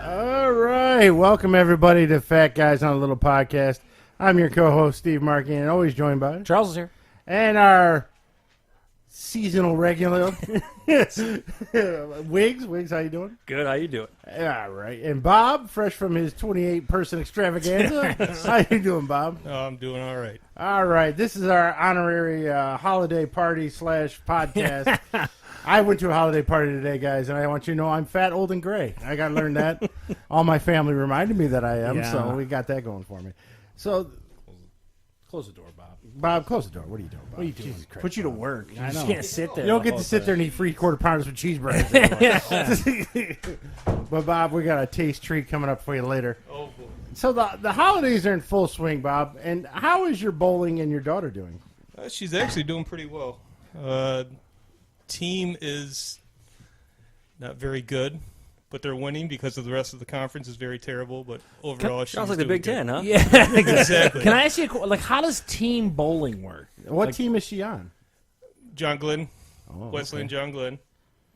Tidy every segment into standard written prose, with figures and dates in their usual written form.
All right, welcome everybody to Fat Guys on a Little Podcast. I'm your co-host Steve Markey, and always joined by Charles is here. and our seasonal regular Wiggs. Wiggs, how you doing? Good, how you doing? All right, and Bob, fresh from his 28-person extravaganza. How you doing, Bob? Oh, I'm doing all right. All right, this is our honorary holiday party / podcast. I went to a holiday party today, guys, and I want you to know I'm fat, old, and gray. I got to learn that. All my family reminded me that I am, so we got that going for me. So, Close the door, Bob. Bob, close the door. What are you doing, Bob? What are you doing? Jesus Christ, Put you to Bob. work. You I just know. can't sit there. You don't the get whole to sit time. there and eat 3 quarter pounders with cheeseburgers anymore. But, Bob, we got a taste treat coming up for you later. Oh, boy. So, the holidays are in full swing, Bob. And how is your bowling and your daughter doing? She's actually doing pretty well. Team is not very good, but they're winning because of the rest of the conference is very terrible. But overall, she's Sounds like the doing Big Ten, huh? Yeah, Exactly. Can I ask you, how does team bowling work? What team is she on? John Glenn, Oh, Wesleyan John Glenn.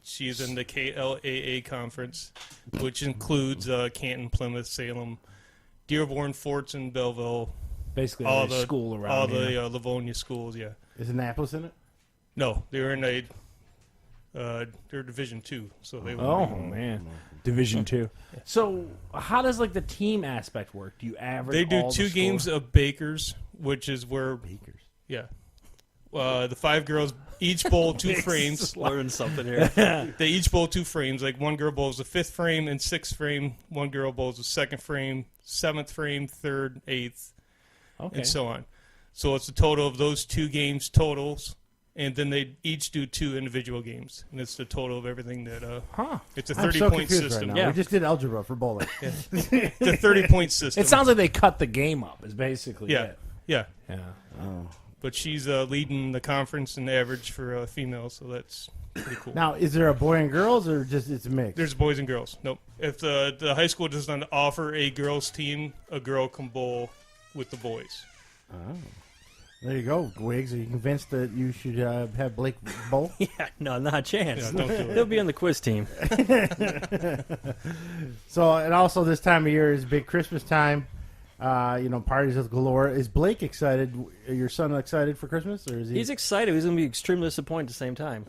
She's in the KLAA conference, which includes Canton, Plymouth, Salem, Dearborn, Fortson, Belleville, Basically, all every the school around all here. the Livonia schools. Yeah, Is Annapolis in it? no, they're in a they're Division II, so they. Oh man, Division II. So, how does the team aspect work? Do you average? They do all the 2 games scores? of Bakers, which is where Bakers. yeah, the 5 girls each bowl 2 frames. Learning something here. They each bowl 2 frames. Like one girl bowls the 5th frame and 6th frame. One girl bowls the 2nd frame, 7th frame, 3rd, 8th, Okay. and so on. So it's the total of those 2 games totals, and then they each do 2 individual games, and it's the total of everything that. Huh. It's a I'm so 30-point confused system. right now. Yeah. We just did algebra for bowling. It's a 30-point system. It sounds like they cut the game up. Is basically yeah, it. yeah. Yeah. Oh. But she's leading the conference in average for females, so that's pretty cool. Now, is there a boy and girls, or just it's mixed? There's boys and girls. Nope. If the high school does not offer a girls team, a girl can bowl with the boys. Oh. There you go, Wiggs. Are you convinced that you should have Blake bowl? Yeah, no, not a chance. Yeah, don't do it. He'll be on the quiz team. So, and also this time of year is big Christmas time. Parties with galore. Is Blake excited? Your son excited for Christmas, or is he? He's excited. He's going to be extremely disappointed at the same time.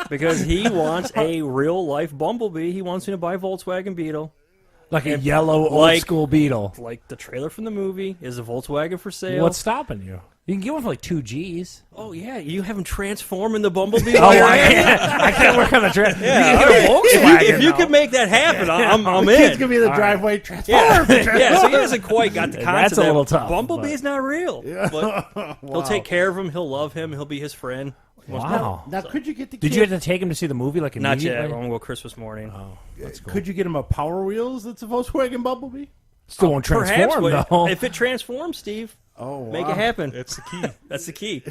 Because he wants a real-life Bumblebee. He wants me to buy a Volkswagen Beetle. Like a yellow old like- school Beetle. Like the trailer from the movie. Is a Volkswagen for sale? What's stopping you? You can get one for like 2 G's. Oh, yeah. You have him transform into Bumblebee? Oh, I can't work on the track. Yeah, You can get a Volkswagen, if you though. can make that happen, I'm the kid's in. gonna be in the All driveway. Transform. Yeah, so he hasn't quite got the concept. That's a that little tough, Bumblebee's not real. But he'll take care of him. He'll love him. He'll be his friend. Wow. Now, could you get the Did kid? you have to take him to see the movie Not immediately? yet. I'm going to go Christmas morning. Oh, that's cool. Could you get him a Power Wheels that's a Volkswagen Bumblebee? Still won't transform, Perhaps, though. if it transforms, Steve, Oh, make it happen. That's the key. That's the key.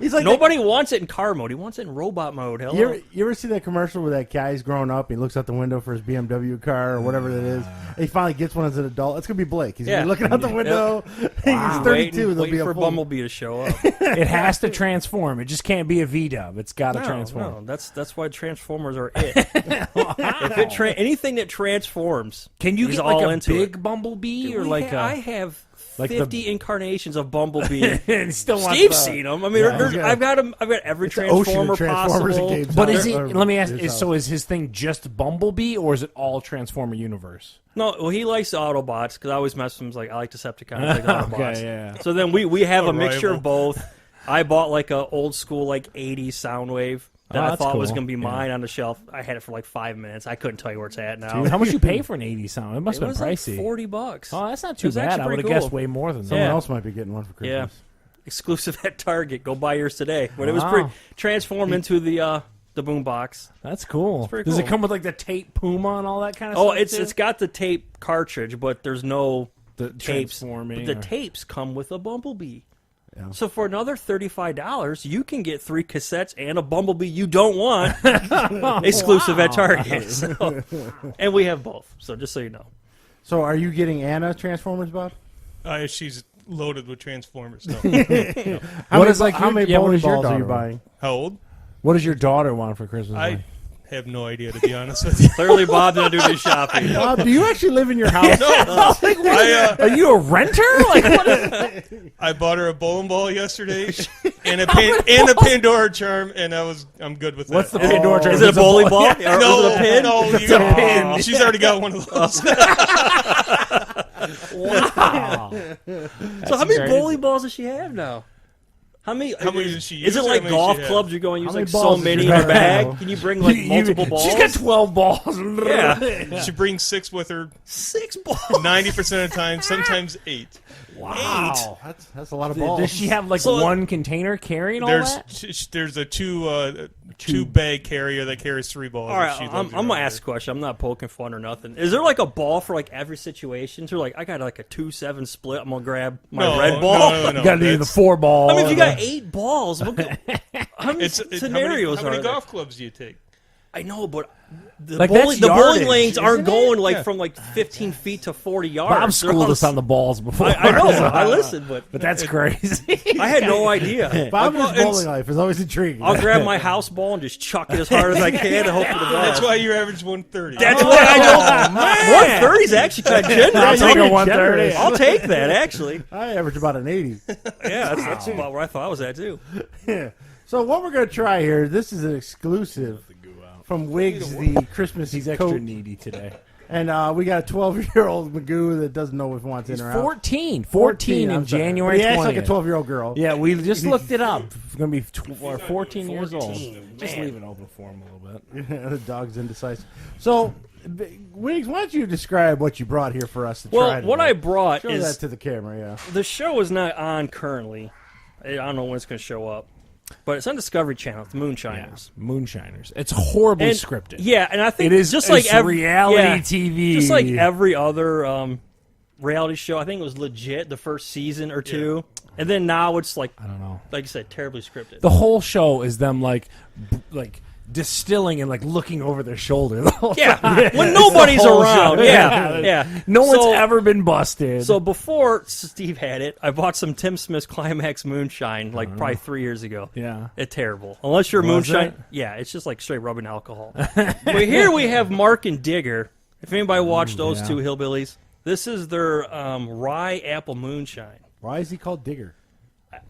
He's like Nobody wants it in car mode. He wants it in robot mode. Hello. You ever see that commercial where that guy's growing up? He looks out the window for his BMW car or whatever that is. And he finally gets one as an adult. It's gonna be Blake. He's gonna be looking out the window. He's 32. There'll be Waiting a for full... Bumblebee to show up. It has to transform. It just can't be a V-dub. It's got to No, transform. that's why Transformers are it. If it anything that transforms, Can you he's get all like a into big it. Bumblebee or We like I a? have like the- 50 incarnations of Bumblebee. And still wants Steve's the- seen them. I mean, Yeah. I've got 'em- I've got every It's an ocean Transformer of Transformers possible. and games. But is he? Or- Let me ask. his house. So is his thing just Bumblebee, or is it all Transformer universe? No, well, he likes the Autobots because I always mess with him. Like I like Decepticons, I like Autobots. Okay, yeah. So then we have a A mixture rival. of both. I bought like a old school like 80s Soundwave that Oh, I that's thought was cool. going to be Yeah. mine on the shelf. I had it for like 5 minutes. I couldn't tell you where it's at now. Dude, how much you pay for an 80 sound? It must it have was been like pricey. $40. Oh, that's not It too was bad. actually I would have pretty guessed cool. way more than Someone that. else might be getting one for Christmas. Exclusive at Target. Go buy yours today. But it was Wow. pretty transformed into the boombox. That's cool. pretty Does it cool. come with like the tape Puma and all that kind of Oh, stuff? it's got the tape cartridge, but there's no the tapes. transforming. But the or- tapes come with a Bumblebee. Yeah. So for another $35, you can get 3 cassettes and a Bumblebee you don't want, exclusive at Target. So, and we have both. So just so you know, So, are you getting Anna Transformers, Bob? She's loaded with Transformers. No. How What many, is, like, how your- many yeah, what bowling does your balls are you daughter want? buying? How old? What does your daughter want for Christmas? I have no idea, to be honest with you. Clearly, Bob didn't do the shopping. Do you actually live in your house? Are you a renter? Like, what is I bought her a bowling ball yesterday and a Pandora charm, and I'm good with that. What's the Pandora charm? Is it a bowling ball? Or No, is it a pin? no, It's a pin. She's already got one of those. wow. So how many great. bowling balls does she have now? How many does she Is use it or like how many golf she have? clubs? You're going to use How like many so balls many does in she a bag? have? Can you bring like multiple balls? She's got 12 balls. Yeah. She brings 6 with her 6 balls. 90% of the time, sometimes 8. Wow, that's a lot of balls. Does she have like So- one container carrying all that? There's a two bag carrier that carries 3 balls. All right, She I'm loves gonna it. ask a question. I'm not poking fun or nothing. Is there like a ball for like every situation? So like, I got like a 2-7 split. I'm gonna grab my No, red ball. No, You gotta do the That's- 4 ball. I mean, if you got 8 balls, how many It's scenarios how many are there? golf clubs do you take? I know, but the Like, bowling, that's the bowling yardage, lanes aren't isn't it? going like Yeah. from like 15 feet to 40 yards. Bob They're schooled all us on the balls before. I know. I listened, but But that's crazy. I had no idea. Bob's Well, it's- bowling life is always intriguing. I'll grab my house ball and just chuck it as hard as I can and hope for the best. That's why you average 130. That's what I know. 130 is actually kind of generous. I'll take a you're 130. generous. I'll take that, actually. I average about an 80. Yeah, that's about where I thought I was at, too. Yeah. So what we're going to try here, this is an exclusive from Wiggs, the Christmas He's coat. extra needy today. And we got a 12-year-old Magoo that doesn't know if he wants in He's or out. 14 I'm in sorry. January But he acts 20th. like a 12-year-old girl. Yeah, we just looked it up. It's going to be 14 years old. Just leave it open for him a little bit. The dog's indecisive. So, Wiggs, why don't you describe what you brought here for us to try Well, today? what I brought Show is that to the camera, yeah. the show is not on currently. I don't know when it's going to show up, but it's on Discovery Channel. It's Moonshiners. Moonshiners. It's horribly And- scripted. Yeah, and I think It is just like it's every reality yeah, TV. just like every other reality show. I think it was legit the first season or two, and then now it's like I don't know. like you said, terribly scripted. The whole show is them like distilling and like looking over their shoulder. The whole Yeah, time. when It's nobody's the whole around. show. Yeah, yeah. No one's So- ever been busted. So before Steve had it, I bought some Tim Smith's Climax Moonshine like probably 3 years ago. yeah. It's terrible. Unless you're Was moonshine. it? Yeah, it's just like straight rubbing alcohol. But here we have Mark and Digger. If anybody watched those yeah. two hillbillies, this is their rye apple moonshine. Why is he called Digger?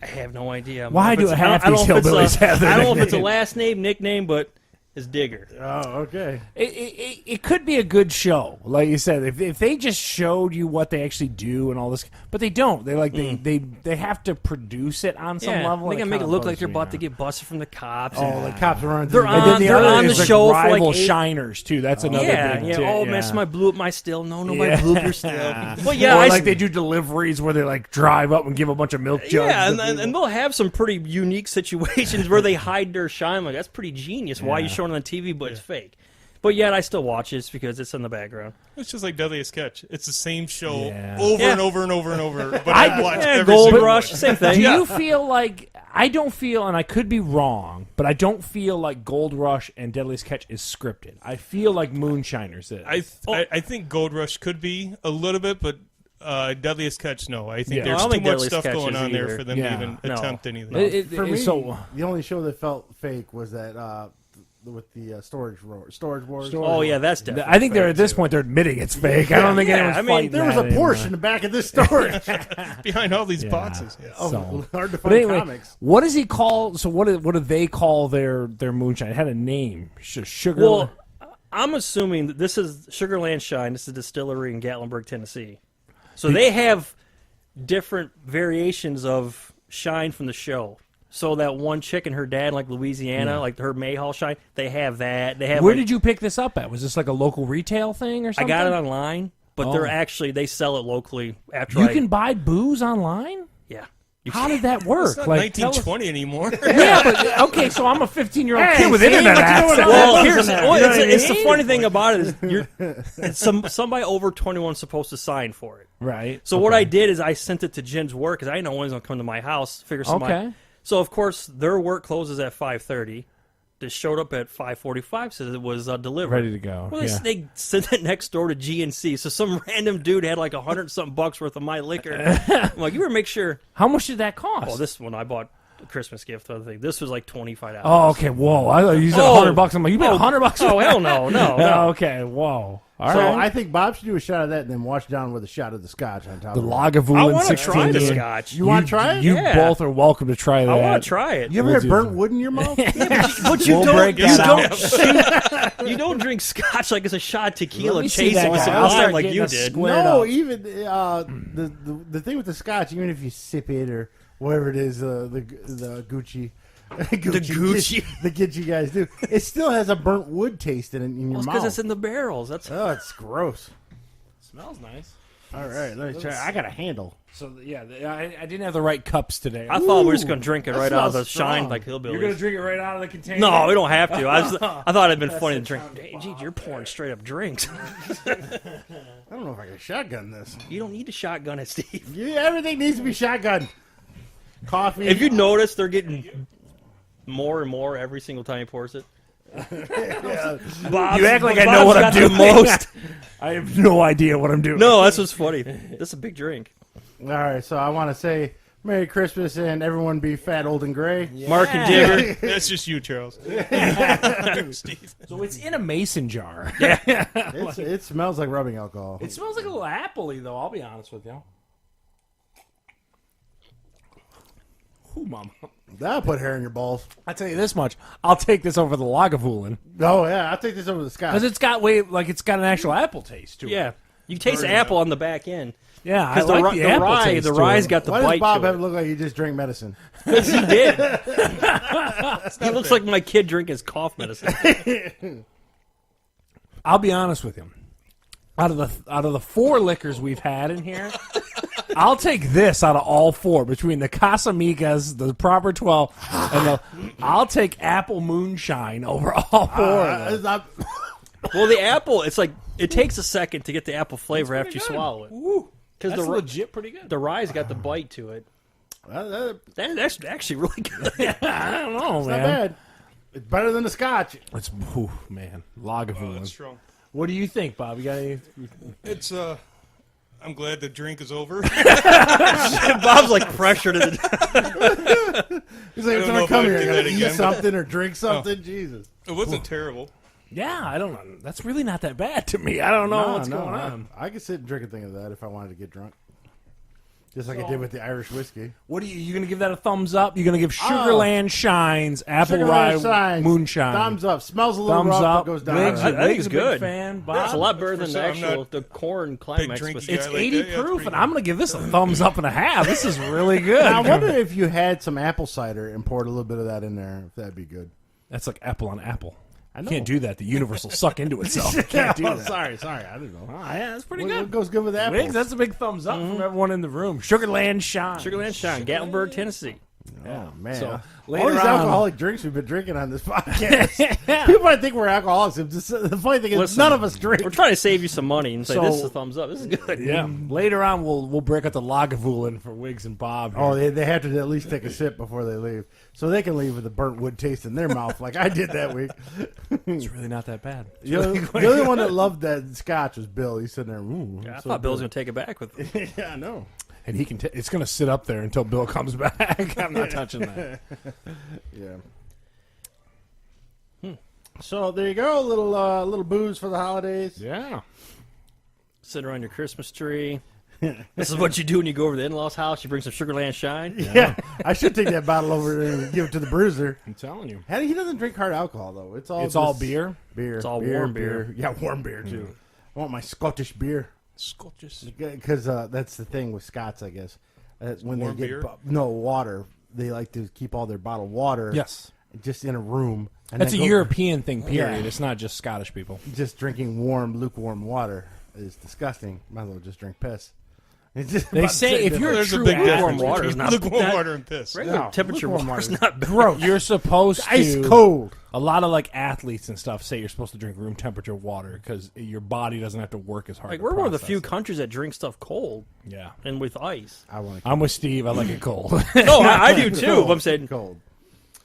I have no idea. Why do half I don't these know if it's hillbillies have their I don't know if it's a nickname? last name, nickname, but it's Digger. Oh, okay. It could be a good show, like you said. If they just showed you what they actually do and all this, but they don't. They like they have to produce it on some Yeah, level. they and can make it kinda look like bugs they're me, about to yeah. get busted from the cops. Oh, and- the cops are running They're through And on- then the they're other on is the like show for rival like 8 shiners too. That's another yeah, big yeah. tip, Oh, yeah. mess my still. No, my Yeah. blooper still. Well, yeah, or I like they do deliveries where they like drive up and give a bunch of milk jugs. yeah, to and they'll have some pretty unique situations where they hide their shine. Like that's pretty genius. Why are you Yeah. showing it on TV, but it's fake? But yet I still watch it because it's in the background. It's just like Deadliest Catch. It's the same show Yeah. over Yeah. and over and over and over. But I watch Yeah, every Gold single Rush, one. same Do thing. you feel like I don't feel, and I could be wrong, but I don't feel like Gold Rush and Deadliest Catch is scripted. I feel like Moonshiners is. I think Gold Rush could be a little bit, but Deadliest Catch, no. I think Yeah. there's I don't too think much Deadliest stuff Catch going is on there either. for them Yeah. to even No. attempt anything. For me, so the only show that felt fake was that with the Storage Wars. Oh yeah, that's definitely. I think they're at this point they're admitting it's fake. I don't think Yeah, anyone's I mean, fighting There was that a anymore. Porsche in the back of this storage. Behind all these Yeah. boxes. Oh, So- hard to But find anyway, comics. what does he call? So what do they call their moonshine? It had a name. Sugar. Well, I'm assuming that this is Sugarland Shine. This is a distillery in Gatlinburg, Tennessee. So they have different variations of shine from the show. So that one chick and her dad, like Louisiana, like her Mayhall shine, they have that. They have. Where like, did you pick this up at? Was this like a local retail thing or I something? got it online, but Oh. they sell it locally after You can buy booze online. yeah. How did that work? It's not Like, tell us- 1920 anymore. yeah, but okay. So I'm a 15-year-old Hey, kid with see, internet but you know what access. Well, Well, here's isn't that- well, you know what I it's the mean? funny thing about it is it's somebody over 21 is supposed to sign for it. Right. So what I did is I sent it to Jen's work because I didn't know when he was gonna come to my house. Figure somebody. Okay. So of course their work closes at 5:30. that showed up at 5:45 said it was delivered. Ready to go. Well, yeah. they sent it next door to GNC. So some random dude had like $100-something bucks worth of my liquor. I'm like, you better make sure. How much did that cost? Oh, this one I bought a Christmas gift. I think this was like $25. Oh, okay. Whoa. I thought you said Oh. $100. I'm like, you paid $100? Oh, hell no, no, no. Okay. Whoa. All So right. I think Bob should do a shot of that and then wash down with a shot of the scotch on top The of it. Lagavulin I want to 16. try the scotch. You want to try it? You Yeah. both are welcome to try that. I want to try it. You ever We'll had do burnt that. wood in your mouth? But We'll break that out. you don't drink scotch like it's a shot of Let tequila me see chase that it with guy. some I'll start lime like getting you a did. square- No, up. even the thing with the scotch, even if you sip it or whatever it is, the Gucci. Gucci. the Gucci guys do. It still has a burnt wood taste in your Because mouth. it's in the barrels. That's Oh, it's gross. Smells nice. All right, let me try. I got a handle. So yeah, I didn't have the right cups today. I thought we were just gonna drink it that right out of the smells shine strong. like hillbillies. You're gonna drink it right out of the container. No, we don't have to. I thought it'd been funny to drink. Hey, gee, you're pouring straight up drinks. I don't know if I can shotgun this. You don't need to shotgun it, Steve. Yeah, everything needs to be shotgun. Coffee. If you notice, they're getting more and more every single time he pours it. Bob's, You act like I know what I'm got the doing. most. I have no idea what I'm doing. No, that's what's funny. This is a big drink. All right, so I want to say Merry Christmas and everyone be fat, old, and gray. Mark and Digger. That's just you, Charles. Steve. So it's in a mason jar. It smells like rubbing alcohol. It smells like a little appley, though. I'll be honest with you. Ooh, mama. That'll put hair in your balls. I tell you this much: I'll take this over the Lagavulin Oh yeah, I'll take this over the scotch. because it's got it's got an actual apple taste to it. Yeah. You taste the apple on the back end. yeah. I Because like the apple rye, taste the to rye's it. got the Why does bite Bob to have it. it look like he just drank medicine? Because he did. He looks like my kid drinking his cough medicine. I'll be honest with you. Out of the 4 liquors we've had in here, I'll take this out of all 4 between the Casamigos, the Proper 12, and I'll take Apple Moonshine over all 4 of them. It's not- Well, the apple, it's like, it takes a second to get the apple flavor after you swallow it. Ooh, Because that's the, legit pretty good. the rye's got the bite to it. That's actually really good. I don't know, Not man. bad. It's better than the scotch. It's man, Oh, Lagavulin. that's strong. What do you think, Bob? You got any? It's I'm glad the drink is over. Bob's like pressured into He's like, don't I'm know gonna if come I'd here. I do gotta that eat again. something or drink something. Jesus. It wasn't terrible. Yeah, I don't know. That's really not that bad to me. I don't know what's going on. I could sit and drink a thing of that if I wanted to get drunk. Just like I did with the Irish whiskey. What are you going to give that a thumbs up? You're going to give Sugarland Shines Apple Sugar Rye Rush Shines. Moonshine. Thumbs up. Smells a little Thumbs rough, up. but goes down. Wiggs, all right. I think Wiggs it's a big good. fan. Bob. It's a lot better than For the some, I'm actual not the corn climax. drinky whiskey. guy. It's I like 80 that. Yeah, it's proof, pretty and good. I'm going to give this a thumbs up and a half. This is really good. Now, I wonder if you had some apple cider and poured a little bit of that in there, if that'd be good. That's like apple on apple. I know. Can't do that. The universe will suck into itself. You can't do Oh, that. sorry. I didn't know. Oh, yeah, that's pretty What good. goes good with apples? Wiggs, that's a big thumbs up from everyone in the room. Sugarland Shine. Sugarland Shine, Gatlinburg, Tennessee. Oh, man. So, All later these on- alcoholic drinks we've been drinking on this podcast. People might think we're alcoholics. It's just, the funny thing is, Listen, none of us drink. We're trying to save you some money and say So- this is a thumbs up. This is good. Yeah. Later on, we'll break out the Lagavulin for Wiggs and Bob. Here. Oh, they have to at least take a sip before they leave. So they can leave with a burnt wood taste in their mouth like I did that week. It's really not that bad. The only one that loved that scotch was Bill. He's sitting there. Ooh, I so thought Bill was good." going to take it back with me. Yeah, I know. And he can. It's going to sit up there until Bill comes back. I'm not touching that. Yeah. So there you go. Little booze for the holidays. Yeah. Sit around your Christmas tree. This is what you do when you go over to the in-laws' house. You bring some Sugarland Shine. Yeah, I should take that bottle over there and give it to the bruiser. I'm telling you. He doesn't drink hard alcohol though. It's all All beer. Beer. It's all warm beer. Yeah, warm beer too. I want my Scottish beer Scotches. because that's the thing with Scots, I guess. When Warm they get beer? no water, they like to keep all their bottled water. Yes. Just in a room. And That's a then go- European thing, period. Yeah. It's not just Scottish people. Just drinking lukewarm water is disgusting. Might as well just drink piss. It's just They about say the same if you're a difference. There's a true big athlete, Lukewarm difference water is between not lukewarm that- water and piss. Regular No, temperature lukewarm water is water. not bad. gross. you're supposed to. Ice cold. A lot of like athletes and stuff say you're supposed to drink room temperature water because your body doesn't have to work as hard. Like to we're one of the process few it. countries that drink stuff cold Yeah. and with ice. I want I'm with Steve. I like it cold. No, I do too. But I'm saying cold.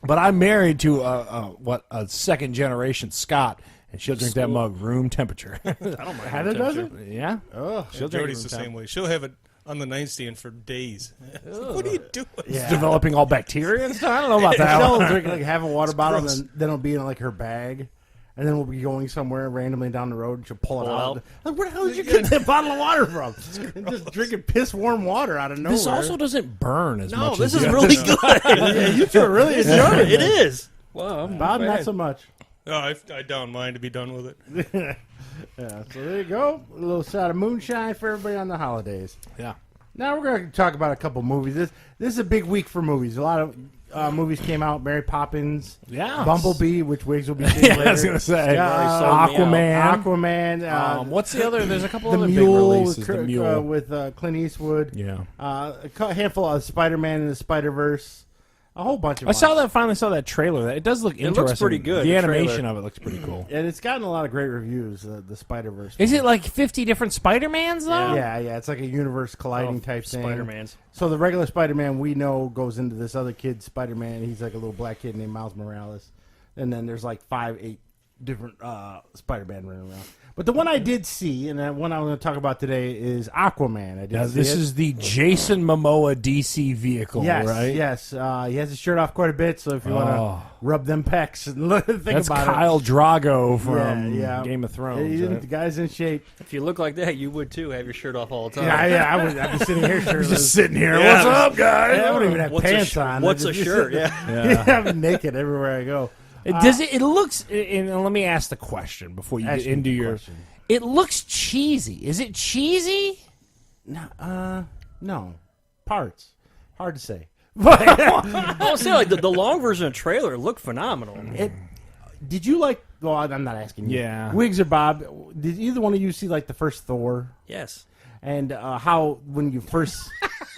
But I'm married to a second generation Scot, and she'll drink that mug room temperature. I don't mind. Heather does it? yeah. Oh, She'll drink Jody's the room same way. She'll have it on the nightstand for days. What are you doing? yeah. Developing all bacteria and stuff. I don't know about that. She'll one. drink like half a water bottle, and gross. then it'll be in like her bag. And then we'll be going somewhere randomly down the road, and she'll pull it Pull out. out. Like, where the hell did you get that bottle of water from? Just drinking piss warm water out of nowhere. This also doesn't burn as No, much. this as is the really other good. yeah, you two are really enjoying it. It is. Wow, Bob, not so much. Oh, I down mine to be done with it. Yeah, so there you go. A little shot of moonshine for everybody on the holidays. Yeah. Now we're going to talk about a couple movies. This is a big week for movies. A lot of movies came out. Mary Poppins, Yeah. Bumblebee, which Wiggs will be seeing Yeah, later. I was gonna say Aquaman. Aquaman. Aquaman. What's the other? There's a couple The other Mule, big releases. The Mule. with Clint Eastwood. Yeah. A handful of Spider-Man and the Spider-Verse. A whole bunch of I saw that. Finally saw that trailer. It does look interesting. looks pretty good, The the animation trailer. of it looks pretty cool. And it's gotten a lot of great reviews, the Spider-Verse. Is it like 50 different Spider-Mans though? Yeah, it's like a universe colliding type thing. Spider-Man's. So the regular Spider-Man we know goes into this other kid Spider-Man. He's like a little black kid named Miles Morales. And then there's like 8 different Spider-Man running around. But the one I did see, and the one I'm going to talk about today, is Aquaman. I did Yeah, see this it. is the Jason Momoa DC vehicle, Yes, right? yes. He has his shirt off quite a bit, so if you want Oh. to rub them pecs and think That's about Kyle Drago from Yeah. Game of Thrones. it. right? The guy's in shape. If you look like that, you would too. Have your shirt off all the time. I'd be sitting here shirtless. Just sitting here. Yeah. What's up, guys? I don't even have What's pants a on. What's I a just- shirt? Yeah. Yeah. I'm naked everywhere I go. Does it? It looks. And let me ask the question before you Ask get me into the your. question. It looks cheesy. Is it cheesy? No. Parts. Hard to say. I'll say like the long version of the trailer looked phenomenal. Did you like? Well, I'm not asking you. Yeah. Wiggs or Bob? Did either one of you see like the first Thor? Yes. And how when you first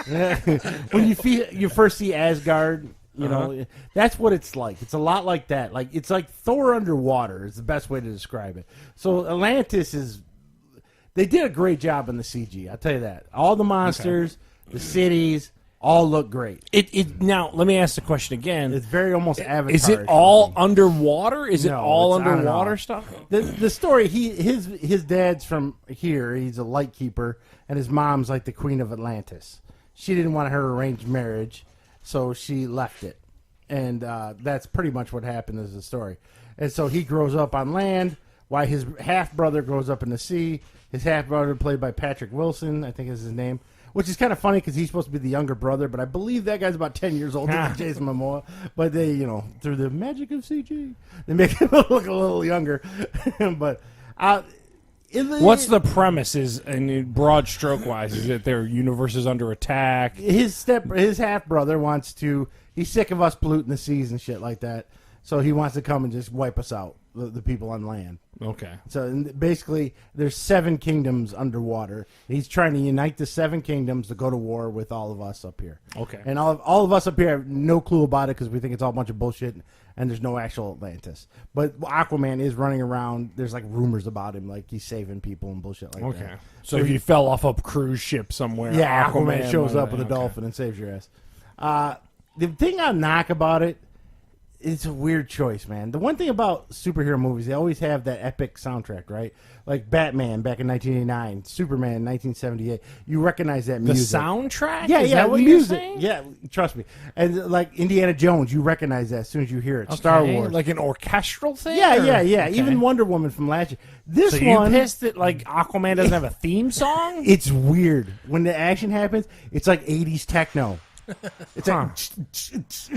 you first see Asgard, you know, that's what it's like. It's a lot like that. Like it's like Thor underwater is the best way to describe it. So Atlantis is they did a great job in the CG. I'll tell you that. All the monsters, the cities, all look great. It now. Let me ask the question again. It's very almost Avatar. Is it all underwater? Is it No, all it's not at underwater all. stuff? The story? His dad's from here. He's a light keeper, and his mom's like the queen of Atlantis. She didn't want her arranged marriage, so she left it, and that's pretty much what happened. Is the story, and so he grows up on land, while his half brother grows up in the sea. His half brother, played by Patrick Wilson, I think is his name. Which is kind of funny because he's supposed to be the younger brother, but I believe that guy's about 10 years older than Jason Momoa. But they, you know, through the magic of CG, they make him look a little younger. But What's the premise? Is in broad stroke wise, is that their universe is under attack? his half brother wants to? He's sick of us polluting the seas and shit like that. So he wants to come and just wipe us out, the people on land. Okay. So basically, there's 7 kingdoms underwater. He's trying to unite the 7 kingdoms to go to war with all of us up here. Okay. And all of us up here have no clue about it because we think it's all a bunch of bullshit and there's no actual Atlantis. But Aquaman is running around. There's like rumors about him, like he's saving people and bullshit like that. Okay. So if you fell off a cruise ship somewhere, Yeah, Aquaman shows up with a okay. dolphin and saves your ass. The thing I knock about it, it's a weird choice, man. The one thing about superhero movies, they always have that epic soundtrack, right? Like Batman back in 1989, Superman in 1978. You recognize that The music. soundtrack? Yeah, Is yeah, that what music. you're saying? Yeah, trust me. And like Indiana Jones, you recognize that as soon as you hear it. Star Okay, Wars. like an orchestral thing? yeah, or- yeah, yeah. Okay. Even Wonder Woman from last year. This So you one, pissed that like Aquaman doesn't have a theme song? it's weird. When the action happens, it's like 80s techno. It's like It's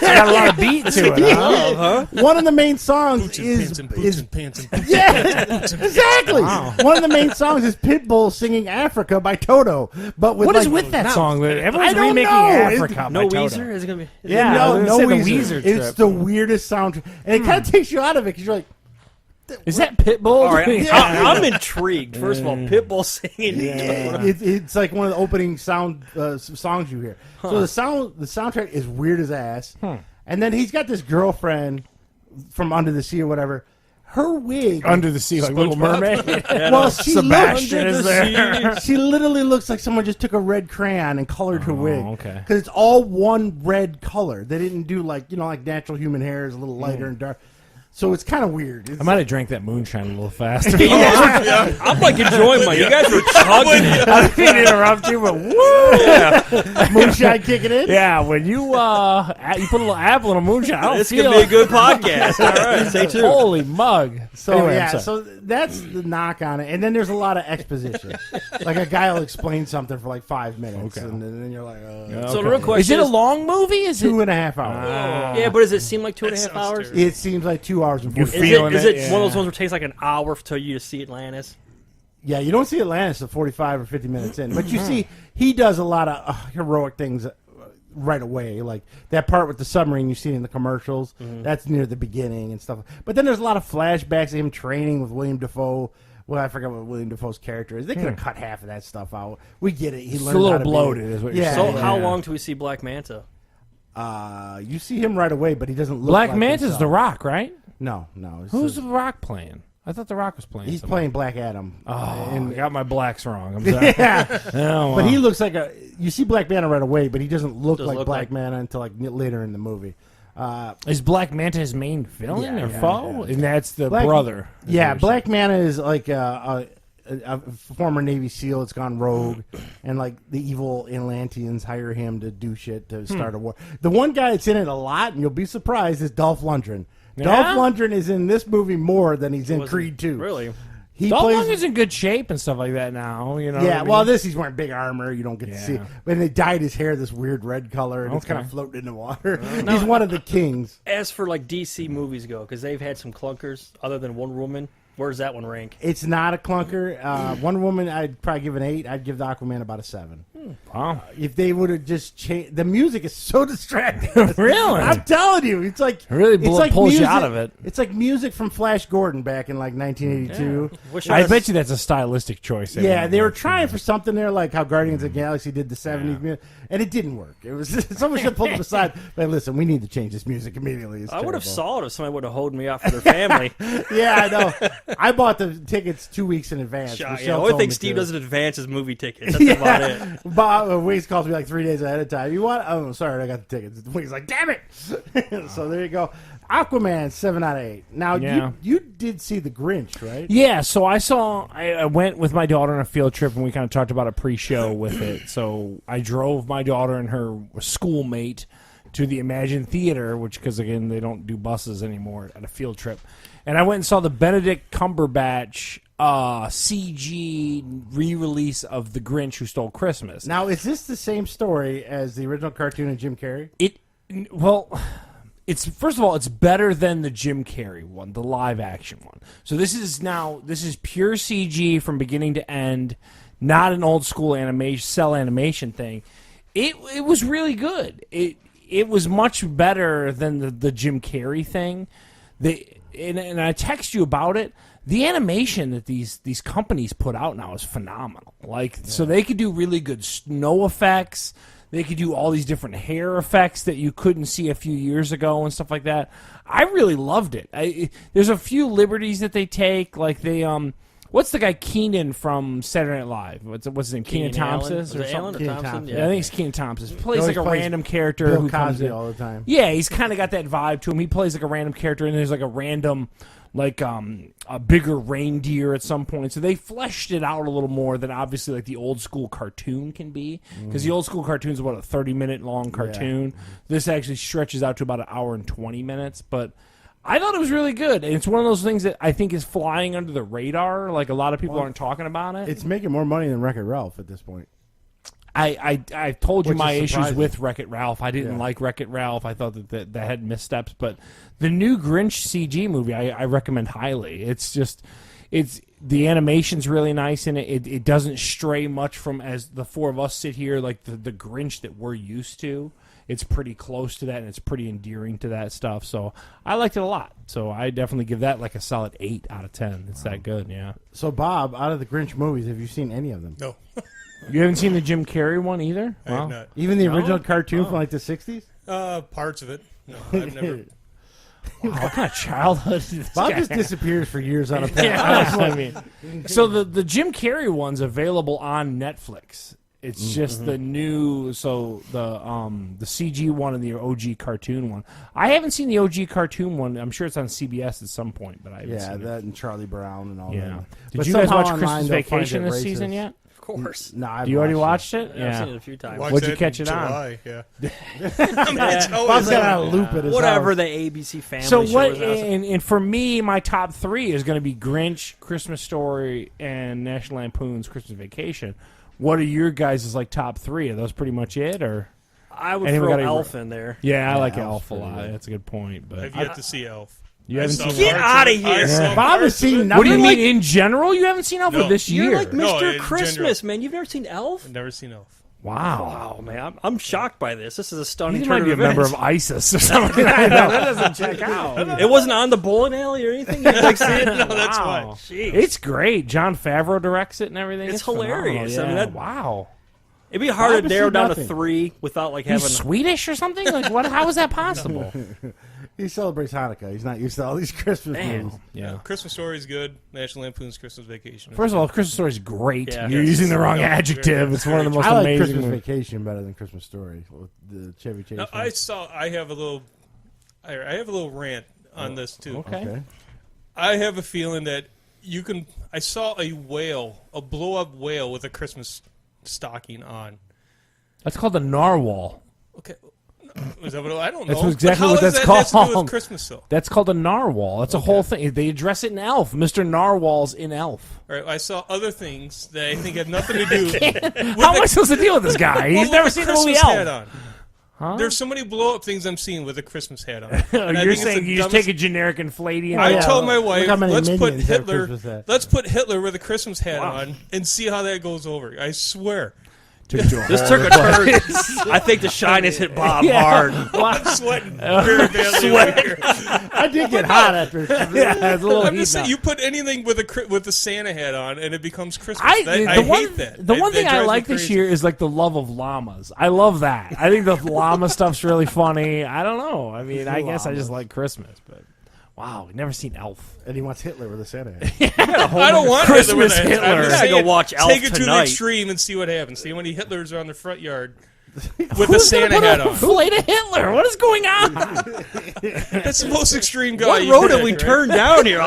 got a lot of beat to it. Huh? one of the main songs Boots and is pants and boots and pants and boots. yeah, exactly. One of the main songs is Pitbull singing "Africa" by Toto. But with What is like, with that song? Everyone's I don't remaking know. Africa. No by Toto. Weezer? Is it gonna be? Yeah, I no, was no gonna say Weezer. the Weezer It's trip. the weirdest soundtrack, and it kind of takes you out of it because you're like, Is that Pitbull? All right, Yeah. I'm intrigued. First of all, Pitbull singing. it's like one of the opening songs you hear. So the soundtrack is weird as ass. And then he's got this girlfriend from Under the Sea or whatever. her wig. Under the sea, like Little SpongeBob. Mermaid. Well, she Sebastian looks, is there. she literally looks like someone just took a red crayon and colored her wig. okay. Because it's all one red color. They didn't do like natural human hair is a little lighter and dark. So it's kind of weird. It's, I might have drank that moonshine a little faster. I'm like enjoying my. You guys were chugging it. I didn't mean to interrupt you, but woo! moonshine kicking in. Yeah, when you you put a little apple in a moonshine, I don't This feel could be a good podcast. All right, stay tuned. Holy mug! So Anyway, I'm yeah, sorry. so that's the knock on it, and then there's a lot of exposition. Like a guy will explain something for like 5 minutes, and then you're like, So the real question is it a long movie? Is it? 2.5 hours. Yeah, but does it seem like 2.5 sounds hours? terrible. It seems like 2 hours and 40 Is feeling it it, one of those yeah. ones where it takes like an hour for you to see Atlantis? Yeah, you don't see Atlantis till 45 or 50 minutes in, but you see he does a lot of heroic things right away. Like that part with the submarine you see in the commercials, that's near the beginning and stuff. But then there's a lot of flashbacks of him training with William Dafoe. Well, I forgot what William Dafoe's character is. They could have cut half of that stuff out. We get it. He It's learned a little how to be- bloated, is what you're Yeah, So saying. how Yeah. long do we see Black Manta? You see him right away, but he doesn't look Black like Manta's himself. The Rock, right? No. It's Who's The Rock playing? I thought The Rock was playing. he's somebody. playing Black Adam. Oh, And- I got my blacks wrong. I'm sorry. yeah. Oh, But wow. he looks like you see Black Manta right away, but he doesn't look Doesn't like look Black like- Manta until like later in the movie. Is Black Manta his main villain Yeah, or yeah, foe? yeah. And that's the Black- brother. is Yeah, what you're Black Manta is like a former Navy SEAL that's gone rogue, and like the evil Atlanteans hire him to do shit to start a war. The one guy that's in it a lot, and you'll be surprised, is Dolph Lundgren. Yeah? Dolph Lundgren is in this movie more than he's in Was Creed 2. Really? He Dolph plays. Lundgren's in good shape and stuff like that now. You know. what I Yeah, mean? well, this he's wearing big armor. You don't get to see it. Yeah. But they dyed his hair this weird red color, and it's Okay. kind of floating in the water. He's one of the kings. As for like DC movies go, because they've had some clunkers other than Wonder Woman, where does that one rank? It's not a clunker. Wonder Woman, I'd probably give an 8. I'd give the Aquaman about a 7. Wow. If they would have just changed, the music is so distracting. Really? I'm telling you, it's like It really it's pulls you music- out of it. It's like music from Flash Gordon back in like 1982. Wish I was- bet you that's a stylistic choice. Yeah, they were trying for something there, like how Guardians of the Galaxy did the 70s music, and it didn't work. It was someone should have pulled them aside. But listen, we need to change this music immediately. It's I would have terrible. saw it if somebody would have holding me out for their family. Yeah, I know. I bought the tickets 2 weeks in advance. Yeah, Michelle the only told thing me Steve to. doesn't advance is movie tickets. That's about it. Bob Waze calls me like 3 days ahead of time. You want? Oh, sorry, I got the tickets. Waze like, damn it. So there you go. Aquaman 7 out of 8. Now Yeah. you did see the Grinch, right? Yeah, so I went with my daughter on a field trip, and we kind of talked about a pre-show with it. So I drove my daughter and her schoolmate to the Imagine Theater, which, because again, they don't do buses anymore at a field trip. And I went and saw the Benedict Cumberbatch CG re-release of The Grinch Who Stole Christmas. Now, is this the same story as the original cartoon of Jim Carrey? It's first of all, it's better than the Jim Carrey one, the live action one. So this is pure CG from beginning to end, not an old school cell animation thing. It was really good. It was much better than the Jim Carrey thing. And I text you about it. The animation that these companies put out now is phenomenal. So they could do really good snow effects. They could do all these different hair effects that you couldn't see a few years ago and stuff like that. I really loved it. There's a few liberties that they take, like they what's the guy Keenan from Saturday Night Live? What's his name? Keenan Thompson Was or it Allen or something? Keenan Thompson? Thompson. Yeah, I think it's Keenan Thompson. He plays always like a plays random character Bill who comes Cosby in all the time. Yeah, he's kind of got that vibe to him. He plays like a random character, and there's like a random, like a bigger reindeer at some point. So they fleshed it out a little more than obviously like the old school cartoon can be, because the old school cartoon is about a 30-minute long cartoon. This actually stretches out to about an hour and 20 minutes, but I thought it was really good. And it's one of those things that I think is flying under the radar. Like a lot of people aren't talking about it. It's making more money than Wreck-It Ralph at this point. I told you Which my is issues surprising. with Wreck-It Ralph. I didn't like Wreck-It Ralph. I thought that had missteps. But the new Grinch CG movie, I recommend highly. It's the animation's really nice in it. It doesn't stray much from, as the four of us sit here, like the Grinch that we're used to. It's pretty close to that, and it's pretty endearing to that stuff. So I liked it a lot. So I definitely give that like a solid 8 out of 10. It's that good, yeah. So, Bob, out of the Grinch movies, have you seen any of them? No, You haven't seen the Jim Carrey one either? I have not. Even the original cartoon from like the 60s? Parts of it. No, I've never. What kind of childhood is this Bob guy just have? disappears for years on a path. Yeah, I mean, so the Jim Carrey one's available on Netflix. It's just the new, so the CG one and the OG cartoon one. I haven't seen the OG cartoon one. I'm sure it's on CBS at some point, but I haven't Yeah, seen it. that and Charlie Brown and all Yeah. that. Did But you guys somehow watch online Christmas they'll find Vacation it this racist. season yet? Of course. No, I've You already watched watched it? Yeah, I've seen it a few times. Watched What'd you that catch in it on? July, yeah. Yeah. Bob's got on a loop at his Whatever house. the ABC family So show what? is awesome. And for me, my top three is going to be Grinch, Christmas Story, and National Lampoon's Christmas Vacation. What are your guys' like top three? Are those pretty much it, or? I would Anyone throw got any- Elf in there. Yeah, I like Elf's Elf a pretty lot. good. That's a good point. But I've yet to see Elf. You I haven't saw seen Get parts outta of it. I here. saw Bob has parts of seen it. nothing. what do you like, mean in general? You haven't seen Elf No. or this You're year? like No, Mr. in Christmas, general. man. You've never seen Elf? I've never seen Elf. Wow. Wow, man. I'm shocked by this. This is a stunning You turn might be a of member events. of ISIS or something. I know. That doesn't check out. It wasn't on the bowling alley or anything? You like see it? No, that's why. Jeez. It's great. John Favreau directs it and everything. It's phenomenal. hilarious. I mean, Yeah. that- wow. It'd be hard Bob to has narrow seen down to nothing. 3 without like having. He's Swedish or something? Like what? How is that possible? He celebrates Hanukkah. He's not used to all these Christmas Damn. movies. Yeah. Christmas Story is good. National Lampoon's Christmas Vacation. is First of good. all, Christmas Story is great. Yeah. You're Yes. using the wrong No, very adjective. good. It's one of the most I like amazing Christmas movies. Vacation better than Christmas Story with the Chevy Chase. Now, one. I have a little rant on this too. Okay. I have a feeling that you can. I saw a whale, a blow up whale with a Christmas stocking on. That's called a narwhal. Okay, is that what I don't know? That's exactly But how what does that's that have to do called. with Christmas though? That's called a narwhal. That's a whole thing. They address it in Elf. Mr. Narwhal's in Elf. All right, I saw other things that I think have nothing to do. with How am I the- supposed to deal with this guy? He's with never the seen the movie Christmas hat Elf. on. Huh? There's so many blow up things I'm seeing with a Christmas hat on. And I You're think it's saying the you just dumbest- take a generic inflating? I yeah. told my Look wife, how many let's put minions have Hitler. Christmas hat. Let's put Hitler with a Christmas hat on and see how that goes over. I swear, Took to a This whole- took a turn. I think the shine has hit Bob hard. I'm sweating very badly over here. I did get hot after. Yeah, it's a little I'm heat just saying, now. you put anything with the Santa hat on, and it becomes Christmas. I I one, hate that. The one That thing I drives me like this crazy. year is like the love of llamas. I love that. I think the llama stuff's really funny. I don't know. I mean, I guess I just like Christmas, but wow, never seen Elf. And he wants Hitler with a Santa hat. I don't want Christmas Hitler. With that. Hitler. I'm just I gotta go saying, watch Elf Take it to the tonight. extreme and see what happens. See how many Hitlers are on the front yard with a Who's gonna Santa put hat a on. fillet to Hitler? What is going on? That's the most extreme guy. What you road can have we pick, right? turned down here?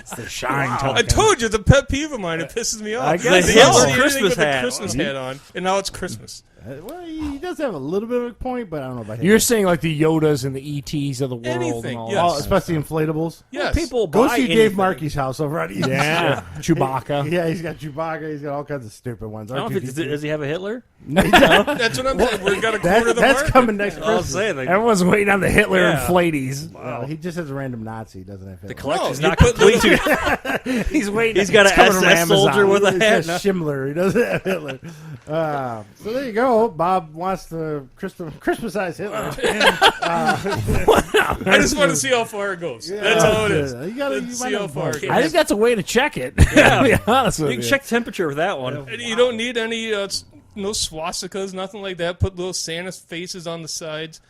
It's the shine I talking. told you, the pet peeve of mine. It pisses me off. I guess They don't so. see anything Christmas with a hat. Christmas hat on, and now it's Christmas. Well, he does have a little bit of a point, but I don't know about him. You're saying like the Yodas and the ETs of the world Anything, and all yes. that Oh, stuff. especially inflatables. Yes. People Go buy see Dave anything. Markey's house over at East. Yeah, Chewbacca. Yeah, he's got Chewbacca. He's got all kinds of stupid ones. I don't know if R2D2. does he have a Hitler? That's what I'm saying. We've got a quarter of the That's market. coming next I was Christmas. saying like, Everyone's waiting on the Hitler Yeah. inflaties. He just has a random Nazi. He doesn't have Hitler. the collection's No, not you put complete. He's waiting. He's got It's an coming from SS soldier Amazon. with a He hat. says Schindler. He doesn't have Hitler. So there you go. Bob wants to Christmasize Hitler. I just want to see how far it goes. That's all it is. You gotta Let's you see might how have far both. it I think that's a way to check it. Yeah. to be honest with You can check temperature with that one. And you don't need any no swastikas, nothing like that. Put little Santa faces on the sides.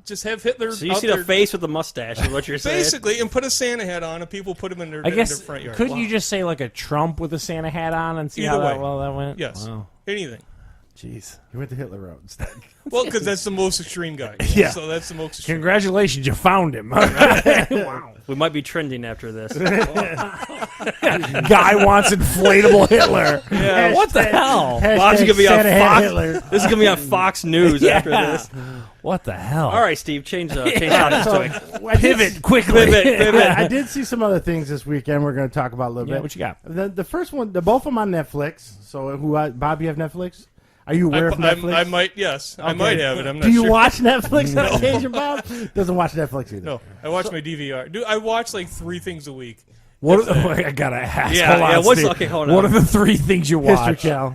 Just have Hitler. So you out see there the face with the mustache is what you're saying. basically, and put a Santa hat on, and people put him in their, I in guess their front yard. couldn't you just say like a Trump with a Santa hat on and see Either how way. well that went? Yes, Wow. anything. Jeez. He went the Hitler route instead. Well, because that's the most extreme guy. Yeah. So that's the most extreme. Congratulations, you found him. Wow. We might be trending after this. Guy wants inflatable Hitler. Yeah, what the hell? Hashtag Bob's gonna be on Santa hat Fox. Hitler. This is gonna be on Fox News after this. What the hell? All right, Steve, change topics. So, I did- Pivot quickly. I did see some other things this weekend. We're going to talk about a little Yeah, bit. what you got? The first one, both of them on Netflix. So, Bob, you have Netflix? Are you aware of Netflix? I might, yes. I might have it. I'm not Do you sure. watch Netflix on occasion, Bob? Doesn't watch Netflix either. No, I watch my DVR. Dude, I watch like 3 things a week. What I gotta ask. Yeah, hold on, yeah, what's- Steve. okay, hold What on. are the 3 things you History watch? Channel.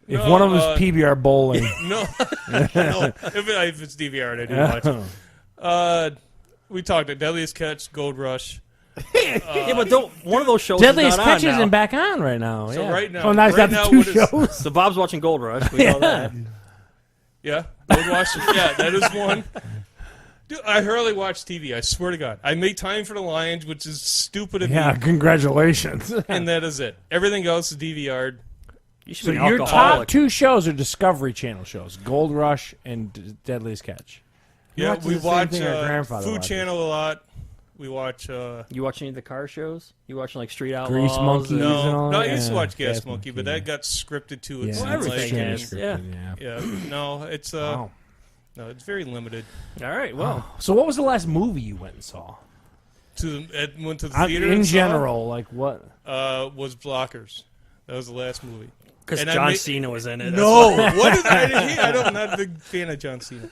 If No, one of them is PBR bowling, No, no. If it's DVR, I do watch it. We talked at Deadliest Catch, Gold Rush. Yeah, but one of those shows Deadliest is not Catch on now. isn't back on right now. So yeah. right now, So now he's right got now, the what two is- shows. So Bob's watching Gold Rush. We know that. Yeah, Gold Rush. Yeah, that is one. Dude, I hardly watch TV. I swear to God, I make time for the Lions, which is stupid of Yeah, me, congratulations. and that is it. Everything else is DVR'd. You should So be your alcoholic. top 2 shows are Discovery Channel shows: Gold Rush and Deadliest Catch. Yeah, watches we the same watch thing our grandfather Food watches. Channel a lot. We watch. You watch any of the car shows? You watching like Street Outlaws? Grease Monkeys and- and No, all no, that? I used to Yeah, watch Gas Gas Monkey, but Monkey, that got scripted too. It Yeah, seemed everything like, is. yeah. yeah, no, it's Wow. no, it's very limited. All right, well, So what was the last movie you went and saw? Went to the theater In and saw, general, like what? was Blockers. That was the last movie. because And I John made- Cena was in it. that's No, why. what is I'm not a big fan of John Cena.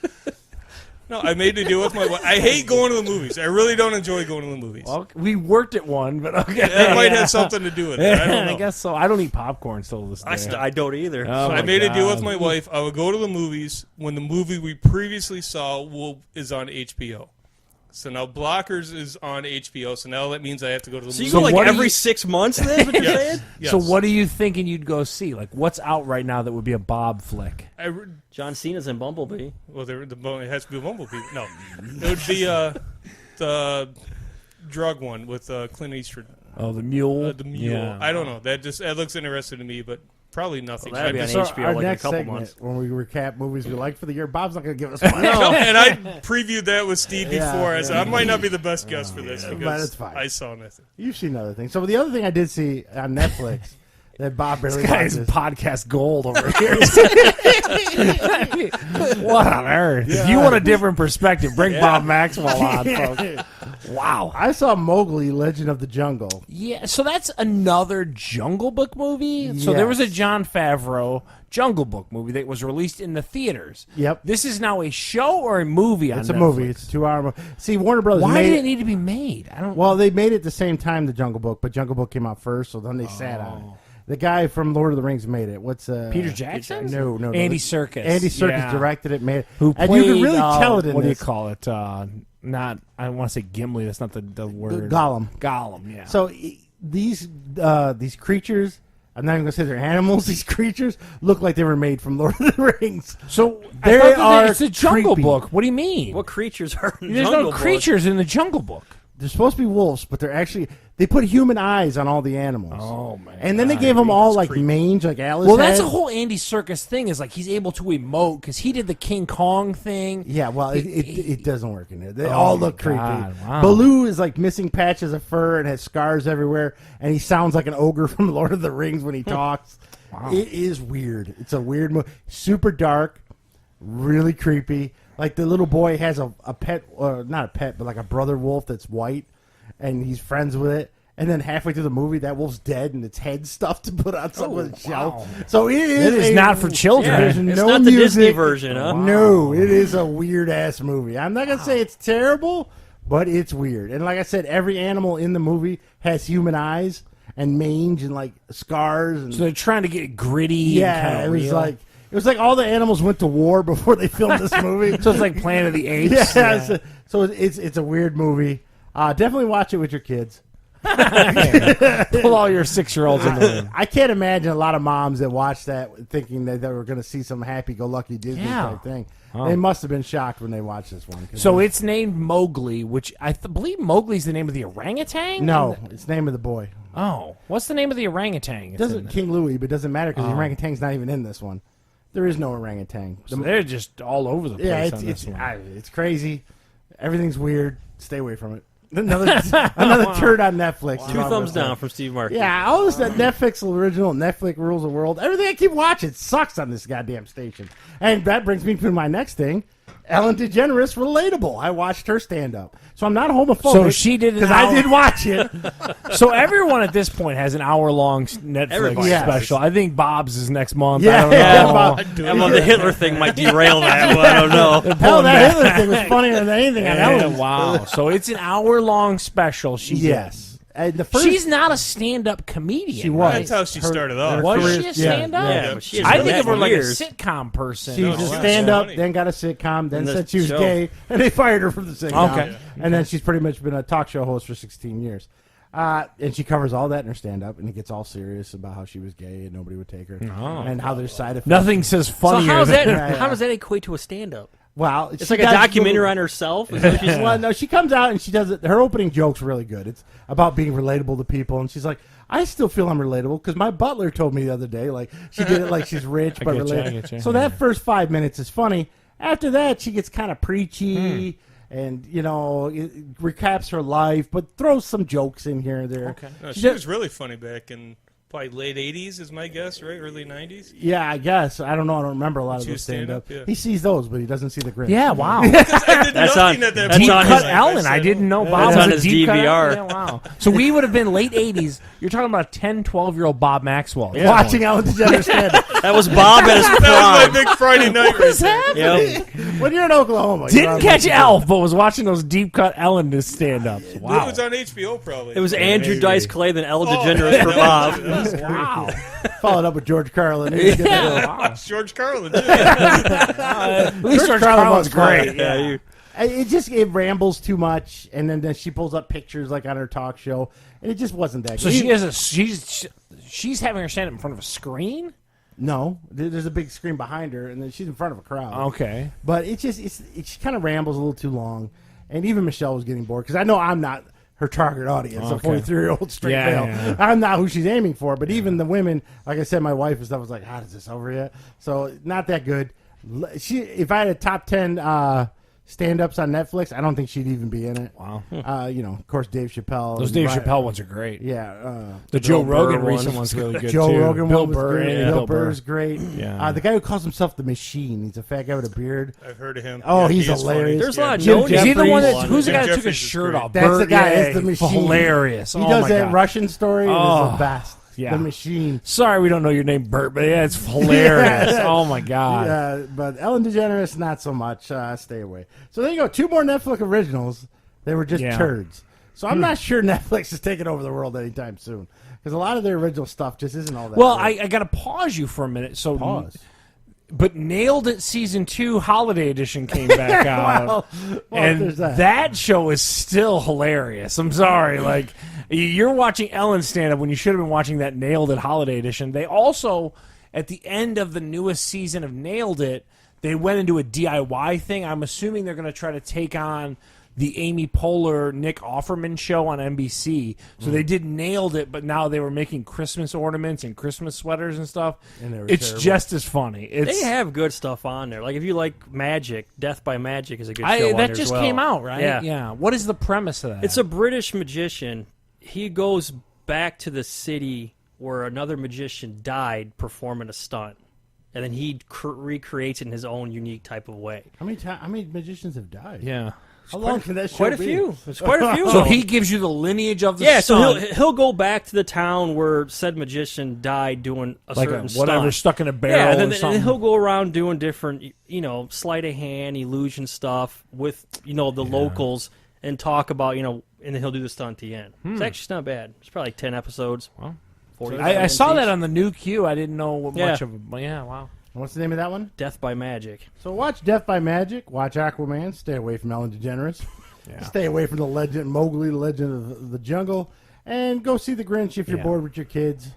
No, I made a deal with my wife. I hate going to the movies. I really don't enjoy going to the movies. Well, we worked at one, but okay. That might have something to do with it. I don't know. I guess so. I don't eat popcorn still this day. I don't either. Oh, So I my made a deal with God. my wife. I would go to the movies when the movie we previously saw is on HBO. So now Blockers is on HBO. So now that means I have to go to the So you movies. go like what do every you- 6 months? Then is what you're Yes. saying? Yes. So what are you thinking you'd go see? Like what's out right now that would be a Bob flick? John Cena's in Bumblebee. Well, it has to be a Bumblebee. No, it would be the drug one with Clint Eastwood. Oh, the Mule. The Mule. Yeah. I don't know. That looks interesting to me, but probably nothing. Well, that'd be I on just- HBO our like in a next couple segment, months. when we recap movies we like for the year, Bob's not going to give us one. No, and I previewed that with Steve Yeah, before. I said yeah. I might not be the best guest for this but because it's fine. I saw nothing. You've seen other things. So the other thing I did see on Netflix that Bob barely This guy's watches. podcast gold over here. What on earth? If you want a different perspective, bring Bob Maxwell on, folks. Wow. I saw Mowgli, Legend of the Jungle. Yeah, so that's another Jungle Book movie. So there was a Yes. Jon Favreau Jungle Book movie that was released in the theaters. Yep. This is now a show or a movie on It's a Netflix? movie. It's a 2-hour movie. See, Warner Brothers Why made did it need to be made? I don't. Well, they made it the same time the Jungle Book, but Jungle Book came out first, so then they sat on it. The guy from Lord of the Rings made it. What's Peter Jackson? No, no, no. Andy Serkis. Andy Serkis Yeah. directed it, made it. Who and played? you can really tell it in what do you this. call it? Not. I want to say Gimli. That's not the word. Gollum. Gollum. Yeah. So these creatures, I'm not even gonna say they're animals. These creatures look like they were made from Lord of the Rings. So They I thought that are it's a Jungle creepy. Book. What do you mean? What creatures are in There's Jungle no Book? creatures in the Jungle Book. They're supposed to be wolves, but they're actually they put human eyes on all the animals. Oh man! And then they gave them all like mange, like Alice. Well, that's had. a whole Andy Serkis thing. Is like he's able to emote because he did the King Kong thing. Yeah, well, it doesn't work in there. They all my look creepy. God, wow. Baloo is like missing patches of fur and has scars everywhere, and he sounds like an ogre from Lord of the Rings when he talks. It is weird. It's a weird movie. Super dark, really creepy. Like the little boy has a pet, not a pet, but like a brother wolf that's white, and he's friends with it. And then halfway through the movie, that wolf's dead and its head stuffed to put on some of the shelf. So it is. It is not for children. Yeah, There's it's no not the Disney music. version, huh? No, it is a weird ass movie. I'm not gonna say it's terrible, but it's weird. And like I said, every animal in the movie has human eyes and mange and like scars. And So they're trying to get gritty. yeah, and it was like all the animals went to war before they filmed this movie. So it's like Planet of the Apes. yeah, so it's a weird movie. Definitely watch it with your kids. Pull all your 6-year-olds in the room. I can't imagine a lot of moms that watched that thinking that they were going to see some happy-go-lucky Disney Yeah. type thing. They must have been shocked when they watched this one. 'Cause So it's named Mowgli, which I believe Mowgli's the name of the orangutan. no, it's the name of the boy. Oh, what's the name of the orangutan? It doesn't King Louis, but it doesn't matter because the Oh. orangutan's not even in this one. There is no orangutan. So they're just all over the place Yeah, on this one. it's crazy. Everything's weird. Stay away from it. Another turd on Netflix. Two thumbs down from Steve Markey. Yeah, all this Netflix original, Netflix rules the world. Everything I keep watching sucks on this goddamn station. And that brings me to my next thing. Ellen DeGeneres, relatable. I watched her stand up, so I'm not homophobic. So she did an because I hour- did watch it. So everyone at this point has an hour-long Netflix Everybody does. special. I think Bob's is next month. Yeah, I don't yeah, know. Bob. The Hitler thing might derail that. Well, I don't know. Hell, that Hitler thing was funnier than anything on Yeah, Ellen. wow. So it's an hour-long special. She did. Yes, and the first She's not a stand-up comedian. She was. That's how she started off. Was career- she a yeah, stand-up? Yeah, but she has I done think that of her for like years. a sitcom person. She was No, a wow. stand-up, Funny. then got a sitcom, then And the said she was show. gay, and they fired her from the sitcom. Okay. And then she's pretty much been a talk show host for 16 years. And she covers all that in her stand-up, and it gets all serious about how she was gay and nobody would take her, and how there's side effects. Nothing says So funnier. how's than- that? How does that equate to a stand-up? Well, It's like a documentary on herself. Is that what she's Well, no, she comes out and she does it. Her opening joke's really good. It's about being relatable to people, and she's like, "I still feel I'm relatable because my butler told me the other day, like she did it like she's rich but get you, I relatable." get you. So that first 5 minutes is funny. After that, she gets kind of preachy. And, it recaps her life, but throws some jokes in here and there. Okay. No, She she does- was really funny back in probably late 80s is my guess, right? Early 90s? Yeah, I guess. I don't know. I don't remember a lot of She those was stand-up. stand-up, yeah. He sees those, but he doesn't see the Grinch. Yeah, wow. I did That's nothing on- at that that's Deep point. Cut Like Ellen. said, I didn't know Bob That's was on a his deep cut DVR. Ellen. Yeah, wow. So we would have been late 80s. You're talking about 10, 12-year-old Bob Maxwell. at that Watching point. Ellen DeGeneres stand-up. That was Bob at his That was prime. my big Friday night right What's there. happening? Yep. When you're in Oklahoma. Didn't catch Elf, but was watching those deep cut Ellen stand-ups. It Wow. was on HBO probably. It was Andrew Maybe. Dice Clay, then Ellen Oh, DeGeneres for Bob. Wow. Followed up with George Carlin. George Carlin. Too. At least George Carlin Carlin's was great. great. Yeah, you, It rambles too much, and then she pulls up pictures like on her talk show, and it just wasn't that So good. she's having her stand up in front of a screen? No, there's a big screen behind her, and then she's in front of a crowd. Okay. But it she kind of rambles a little too long, and even Michelle was getting bored because I know I'm not her target audience, a Okay. 43-year-old straight Yeah, male. yeah. I'm not who she's aiming for. But even the women, like I said, my wife and stuff was like, "How is this over yet?" So not that good. If I had a top 10 stand-ups on Netflix, I don't think she'd even be in it. Wow. Of course, Dave Chappelle. Those and Dave Ryan- Chappelle ones are great. Yeah. The Joe Bill Rogan Burr recent one. one's really good Joe too. Rogan Bill one was Burr great. and Bill Burr's great. Yeah. The guy who calls himself the Machine. He's a fat guy with a beard. I've heard of him. Oh, Yeah, he's he is funny. hilarious. There's a lot of Jim known Is he the Jeffries. one people that? on Who's the there. guy that took Jeffries his is shirt great. off? That's the Burt, guy, yeah, it's the Machine. Hilarious. He Oh does my that God. Russian story. Oh, It's the best. yeah. The Machine. Sorry, we don't know your name, Bert, but yeah, it's hilarious. Yeah. Oh my God. But Ellen DeGeneres, not so much. Stay away. So there you go. 2 more Netflix originals. They were just Yeah. turds. So I'm not sure Netflix is taking over the world anytime soon. Because a lot of their original stuff just isn't all that Well, great. I got to pause you for a minute. So Pause. But Nailed It season 2 holiday edition came back out, well, and there's that. that show is still hilarious. I'm sorry, like you're watching Ellen stand up when you should have been watching that Nailed It holiday edition. They also, at the end of the newest season of Nailed It, they went into a DIY thing. I'm assuming they're going to try to take on the Amy Poehler, Nick Offerman show on NBC. So they did Nailed It, but now they were making Christmas ornaments and Christmas sweaters and stuff. And they were It's terrible. just as funny. It's, They have good stuff on there. Like if you like Magic, Death by Magic is a good show on that there just as well. came out, right? Yeah. What is the premise of that? It's a British magician. He goes back to the city where another magician died performing a stunt, and then he recreates it in his own unique type of way. How many magicians have died? yeah. How long can that show Quite a be? few. There's quite a few. So of them. he gives you the lineage of the yeah. So stunt, he'll go back to the town where said magician died doing a like certain whatever stunt. stuck in a barrel Yeah, and or then something. he'll go around doing different, sleight of hand, illusion stuff with, the locals and talk about, and then he'll do the stunt at the end. It's actually not bad. It's probably like 10 episodes. Well, 40 I saw each. that on the new Q. I didn't know what Yeah. much of it. But yeah, wow. What's the name of that one? Death by Magic. So watch Death by Magic. Watch Aquaman. Stay away from Ellen DeGeneres. Yeah. Stay away from the legend Mowgli, the Legend of the Jungle, and go see The Grinch if you're Yeah. bored with your kids.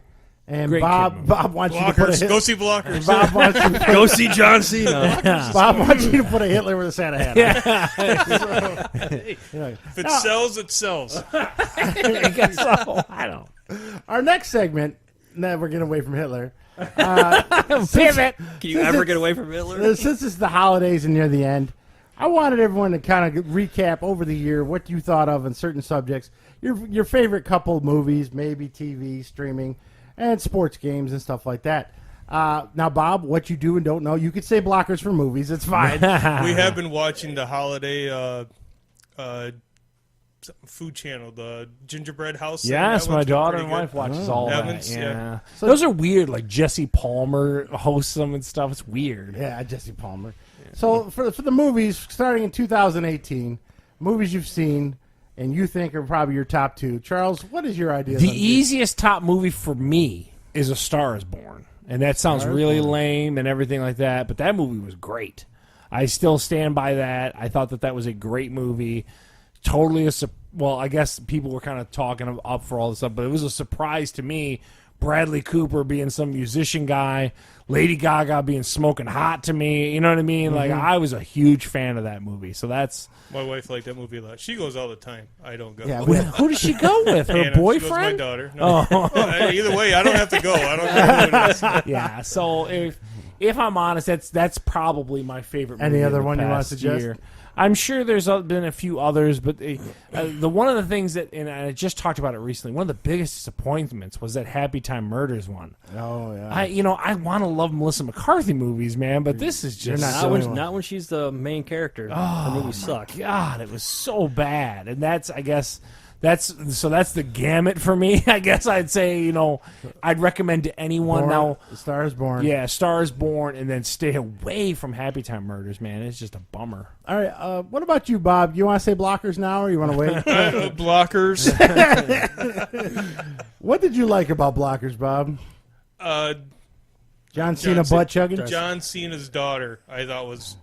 And Great kid Bob movie. wants you to put a Blockers. hit. Go see Blockers. Bob wants you to Go see John Cena. Bob wants you to put a Hitler with a Santa hat on. If it sells, it sells. I guess so. I don't. Our next segment. Now we're getting away from Hitler. Pivot. Can you ever get away from Hitler? Since it's the holidays and near the end, I wanted everyone to kind of recap over the year what you thought of on certain subjects. Your favorite couple movies, maybe TV, streaming, and sports games and stuff like that. Now, Bob, what you do and don't know, you could say blockers for movies. It's fine. We have been watching the holiday food channel, the Gingerbread House. Yes, That my one's been daughter pretty and good. wife watches all that. Evans, Yeah. yeah. Those are weird. Like Jesse Palmer hosts them and stuff. It's weird. Yeah, Jesse Palmer. So for the movies, starting in 2018, movies you've seen and you think are probably your top 2. Charles, what is your idea? The easiest top movie for me is A Star Is Born. And that sounds really lame and everything like that, but that movie was great. I still stand by that. I thought that was a great movie. Totally well, I guess people were kind of talking up for all this stuff, but it was a surprise to me Bradley Cooper being some musician guy, Lady Gaga being smoking hot to me. You know what I mean? Like, I was a huge fan of that movie. So that's... My wife liked that movie a lot. She goes all the time. I don't go. Yeah, Who does she go with? Her Anna, she goes with my boyfriend? daughter. No. Oh. Well, either way, I don't have to go. I don't care who it is. Yeah, so if I'm honest, that's probably my favorite movie. Any of other the one you wanna past suggest? year. I'm sure there's been a few others, but the one of the things that, and I just talked about it recently, one of the biggest disappointments was that Happy Time Murders one. Oh yeah. I want to love Melissa McCarthy movies, man, but this is just not Not the when, only one. not when she's the main character. The movie sucked. God, it was so bad, and that's that's the gamut for me. I guess I'd say I'd recommend to anyone now. Star is Born. Yeah, Star is Born, and then stay away from Happy Time Murders, man. It's just a bummer. All right. What about you, Bob? You want to say Blockers now, or you want to wait? Blockers. What did you like about Blockers, Bob? John Cena butt chugging. John Cena's daughter, I thought was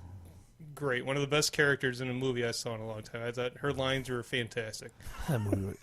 great. One of the best characters in a movie I saw in a long time. I thought her lines were fantastic.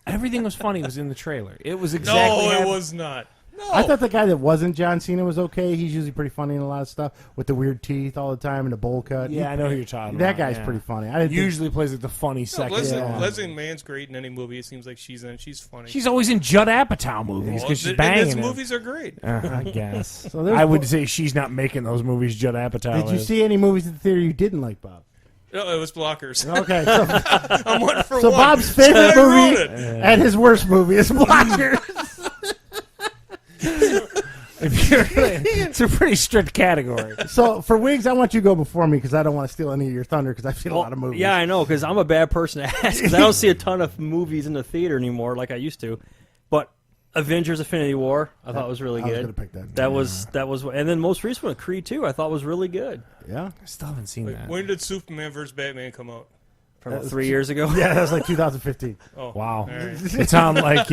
Everything was funny was in the trailer. It was exactly. No, it was not. No. I thought the guy that wasn't John Cena was okay. He's usually pretty funny in a lot of stuff with the weird teeth all the time and the bowl cut. Yeah, I know who you're talking That about. guy's yeah. pretty funny. I didn't Usually plays like the funny No, second. Leslie Mann's great in any movie. It seems like she's in. She's funny. She's always in Judd Apatow movies because she's and banging his him. movies are great. I guess. So there's I would say she's not making those movies Judd Apatow Did you is. see any movies at the theater you didn't like, Bob? No, it was Blockers. Okay, so, I'm one for so one. Bob's favorite I wrote movie it. and his worst movie is Blockers. It's a pretty strict category. So for Wiggs, I want you to go before me because I don't want to steal any of your thunder because I've seen a lot of movies. Yeah, I know, because I'm a bad person to ask, because I don't see a ton of movies in the theater anymore like I used to. But Avengers: Infinity War, I thought was really I was good. gonna pick that. That was, and then most recent one, Creed 2, I thought was really good. Yeah. I still haven't seen that. When did Superman vs. Batman come out? From 3 years ago. Yeah, that was like 2015. Oh, Wow. all right. It's on like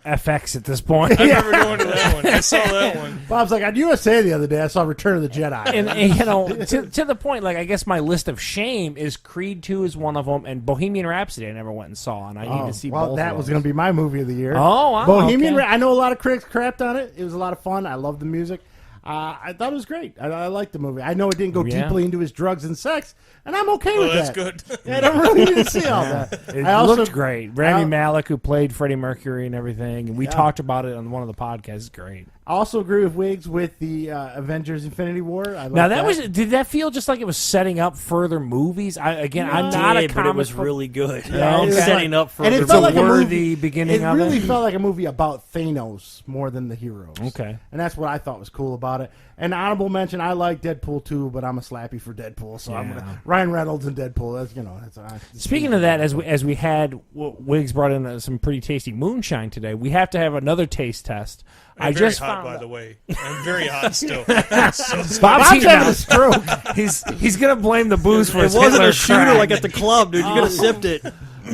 FX at this point. I remember going to that one. I saw that one. Bob's like, on USA the other day, I saw Return of the Jedi. And to the point, like I guess my list of shame is Creed 2 is one of them, and Bohemian Rhapsody I never went and saw, and I need to see both. That of was those. going to be my movie of the year. Oh, wow, Bohemian okay. I know a lot of critics crapped on it. It was a lot of fun. I love the music. I thought it was great. I liked the movie. I know it didn't go Yeah. deeply into his drugs and sex, and I'm okay Well, with that's that. good. Yeah, I don't really need to see all that. It I also looked great. Rami I- Malek, who played Freddie Mercury and everything, and we talked about it on one of the podcasts. It's great. I also agree with Wiggs with the Avengers: Infinity War. I Now like did that feel just like it was setting up further movies? I'm It not a did, but comic it was book- really good. Yeah, it was Setting like- up for and it the felt It's like a a worthy movie. beginning It of really it. felt like a movie about Thanos more than the heroes. Okay. And that's what I thought was cool about it. And honorable mention, I like Deadpool 2, but I'm a slappy for Deadpool. So I'm Yeah. gonna, Ryan Reynolds and Deadpool. That's Speaking of that, as we had Wiggs brought in some pretty tasty moonshine today, we have to have another taste test. I'm I very just hot, found by out- the way. I'm very hot still. Bob's Bob's eating having out. a stroke. He's gonna blame the booze for It his wasn't Hitler a shooter crack. like at the club, dude. You could have sipped it.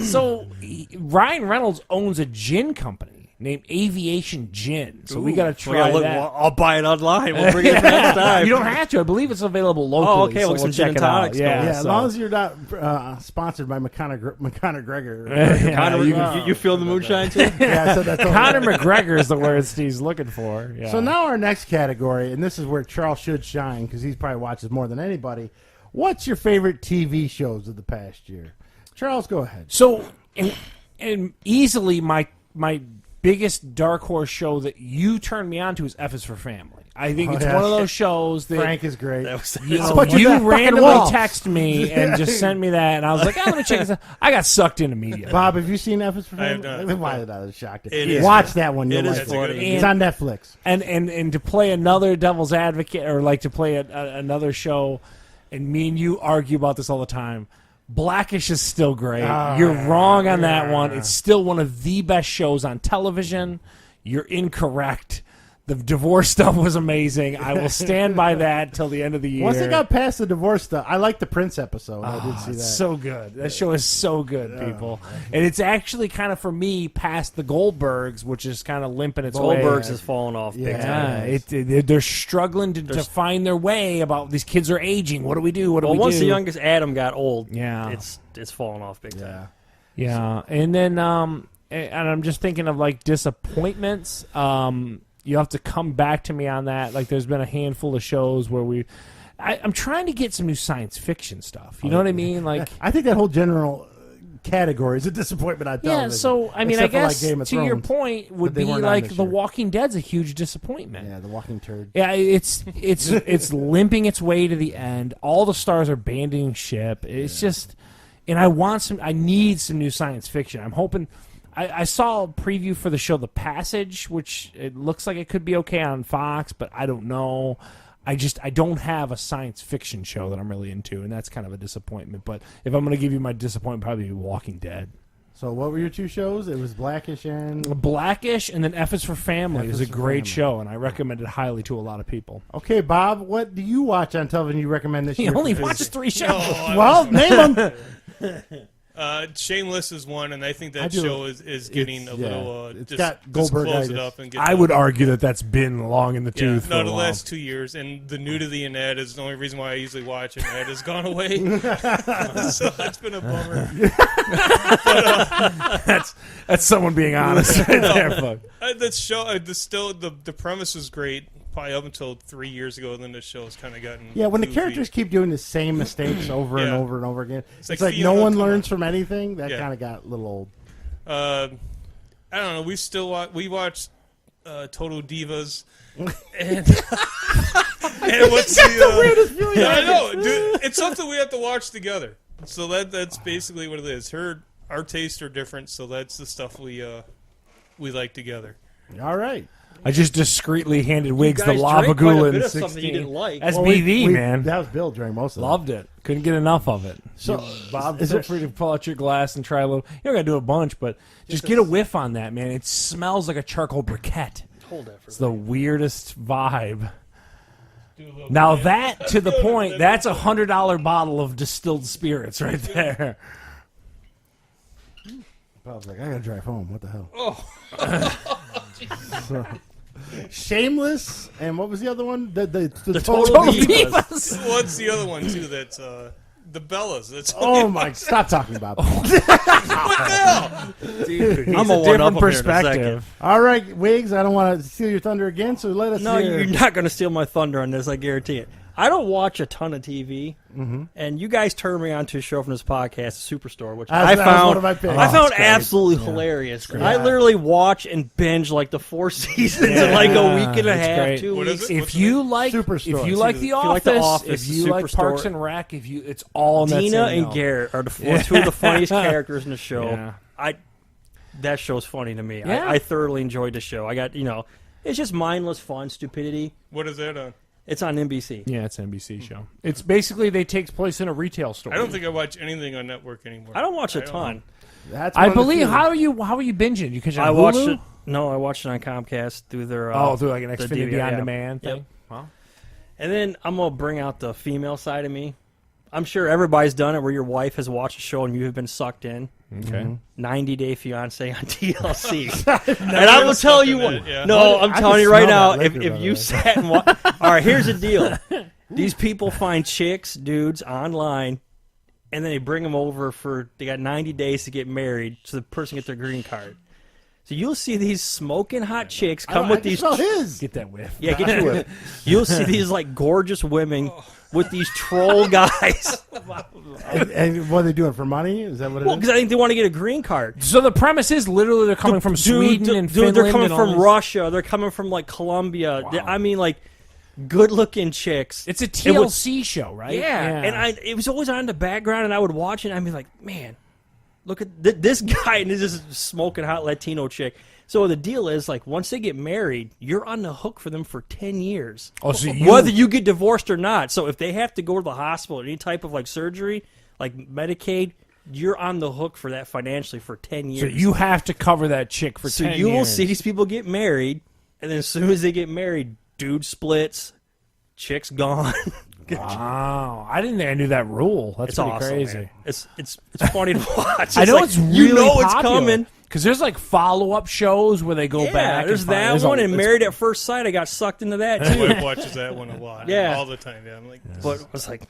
So Ryan Reynolds owns a gin company named Aviation Gin. So we got to try Well, look, that. well, I'll buy it online. We'll bring it for next time. You don't have to. I believe it's available locally. okay, so like some we'll gin check and it out. tonics Yeah, Yeah, as so- long as you're not sponsored by McConaughey Gregor. Yeah, Conor, you- you feel the moonshine too? Yeah, so that's all. Conor McGregor is the word Steve's looking for. Yeah. So now our next category, and this is where Charles should shine because he probably watches more than anybody. What's your favorite TV shows of the past year? Charles, go ahead. So, and easily my biggest dark horse show that you turned me on to is F is for Family. I think it's yeah. one of those shows that Frank is great. That was- you, I'll know, put you you that fucking randomly wall. text me and just sent me that, and I was like, let me check this out. I got sucked in immediately. Bob, have you seen F is for I have Family? not. Why did I was shocked? It is Watch good. that one. You'll It is like funny. It's on Netflix. And to play another devil's advocate, or like to play another show, and me and you argue about this all the time. Blackish is still great. You're wrong on that one. It's still one of the best shows on television. You're incorrect. The divorce stuff was amazing. I will stand by that till the end of the year. Once they got past the divorce stuff, I like the Prince episode. I did see that. It's so good. That show is so good, people. And it's actually kind of, for me, past the Goldbergs, which is kind of limping its way. Goldbergs has fallen off big time. Yeah, they're struggling to find their way about these kids are aging. What do we do? What do Well, we once do? the youngest Adam got old, Yeah. it's fallen off big time. Yeah, and then and I'm just thinking of like disappointments. you'll have to come back to me on that. Like, there's been a handful of shows where I'm trying to get some new science fiction stuff. You know what I mean? Like, I think that whole general category is a disappointment on television. yeah. So I mean, I Except for, like, guess Game of to your Thrones, point would they be weren't on like this The year. Walking Dead's a huge disappointment. Yeah, the walking turd. Yeah, it's limping its way to the end. All the stars are abandoning ship. It's just, and I need some new science fiction. I'm hoping. I saw a preview for the show The Passage, which it looks like it could be okay on Fox, but I don't know. I don't have a science fiction show that I'm really into, and that's kind of a disappointment. But if I'm going to give you my disappointment, probably Walking Dead. So what were your two shows? It was Blackish and... Blackish and then F is for Family F is is a for great Family. show, and I recommend it highly to a lot of people. Okay, Bob, what do you watch on television you recommend this He year? only for watches kids? 3 shows. Well, name them. Shameless is one, and I think I that do- show is getting a it's- yeah, little. it's Just, got just Goldbergitis. close it up and get I done. would argue that that's been long in the Yeah, tooth. for no, a the while. last 2 years, and the nudity in that is the only reason why I usually watch it. And that has gone away, so that's been a bummer. That's someone being honest right there, folks. That show, the premise was great, probably up until 3 years ago. And then the show's kind of gotten Yeah, when the goofy. characters keep doing the same mistakes over and Yeah. over and over again, it's like like no Fiona, one come learns on. from anything. That Yeah. kind of got a little old. I don't know. We watched Total Divas, and, and what's the weirdest feeling? I know, dude. It's something we have to watch together. So that's basically what it is. Our tastes are different, so that's the stuff we like together. All right. I just discreetly handed Wiggs the guys lava drank quite a gula bit in of something you 16. didn't like. That's Well, BV, man. That was Bill during most of it. Loved it. Couldn't get enough of it. So, Bob, is feel there- free to pull out your glass and try a little. You don't got to do a bunch, but just get a whiff on that, man. It smells like a charcoal briquette. Hold that for It's the weirdest vibe. Now that, to the point, that's $100 bottle of distilled spirits right there. Bob's like, I gotta drive home. What the hell? Oh, So, Shameless, and what was the other one? The Total Total Divas. Divas. what's the other one too? That's the Bellas. That's Oh my! Stop talking about that. Dude, I'm he's a a one-up different him here in a perspective. All right, Wiggs. I don't want to steal your thunder again, so let us. No, hear. you're not going to steal my thunder on this. I guarantee it. I don't watch a ton of TV, and you guys turned me on to a show from this podcast, Superstore, which That was- I that was found one of my picks. I found it's great. absolutely hilarious. great. I literally watch and binge like the 4 seasons in like a week and a it's half, great. 2 What is weeks. it? If What's you like, Superstore. if you like The If you Office, like The Office, if you like Superstore. Parks and Rec, it's all in that Dina same and realm. Garrett are two of the funniest characters in the show. Yeah. That show's funny to me. Yeah. I thoroughly enjoyed the show. I got it's just mindless fun, stupidity. what is that on? It's on NBC. Yeah, it's an NBC show. It's basically they takes place in a retail store. I don't think I watch anything on network anymore. I don't watch a don't ton. That's I one of the believe. few. How are you binging? You catch it on I watched Hulu? it. No, I watched it on Comcast through their Through like an the Xfinity DVR, on yeah. demand Yep. thing. Wow. And then I'm gonna bring out the female side of me. I'm sure everybody's done it where your wife has watched a show and you have been sucked in. Okay. 90 Day Fiance on TLC. And I will tell sucked you in what. it, yeah. No, I'm I telling can you right smell now. that If liquor, by the you way. sat and watch, all right, here's the deal. These people find chicks, dudes online, and then they bring them over for. They got 90 days to get married, so the person gets their green card. So you'll see these smoking hot chicks come with these. I can smell his. Get that whiff. Yeah, get you it. You'll see these like gorgeous women with these troll guys. And what are they doing for money? Is that what it Well, is? because I think they want to get a green card. So the premise is literally they're coming from Sweden and Finland. they're coming and all from this- Russia. They're coming from like Colombia. Wow. I mean, like good-looking chicks. It's a It was- TLC show, right? Yeah. And it was always on in the background, and I would watch it, and I'd be like, man, look at this guy and this smoking hot Latino chick. So the deal is, like, once they get married, you're on the hook for them for 10 years. Oh, so Whether you get divorced or not. So if they have to go to the hospital or any type of, like, surgery, like Medicaid, you're on the hook for that financially for 10 years. So you have to cover that chick for So 10 you will years. see these people get married, and then as soon as they get married, dude splits, chick's gone. Wow, I didn't think I knew that rule. That's It's pretty awesome, crazy. man. It's funny to watch. I know like, it's really you know it's popular. coming. Because there's like follow-up shows where they go Yeah, back. there's and find- that there's a- one, and it's- Married at First Sight. I got sucked into that My too. wife watches that one a lot. Yeah. All the time. Yeah, I'm like, But it was like,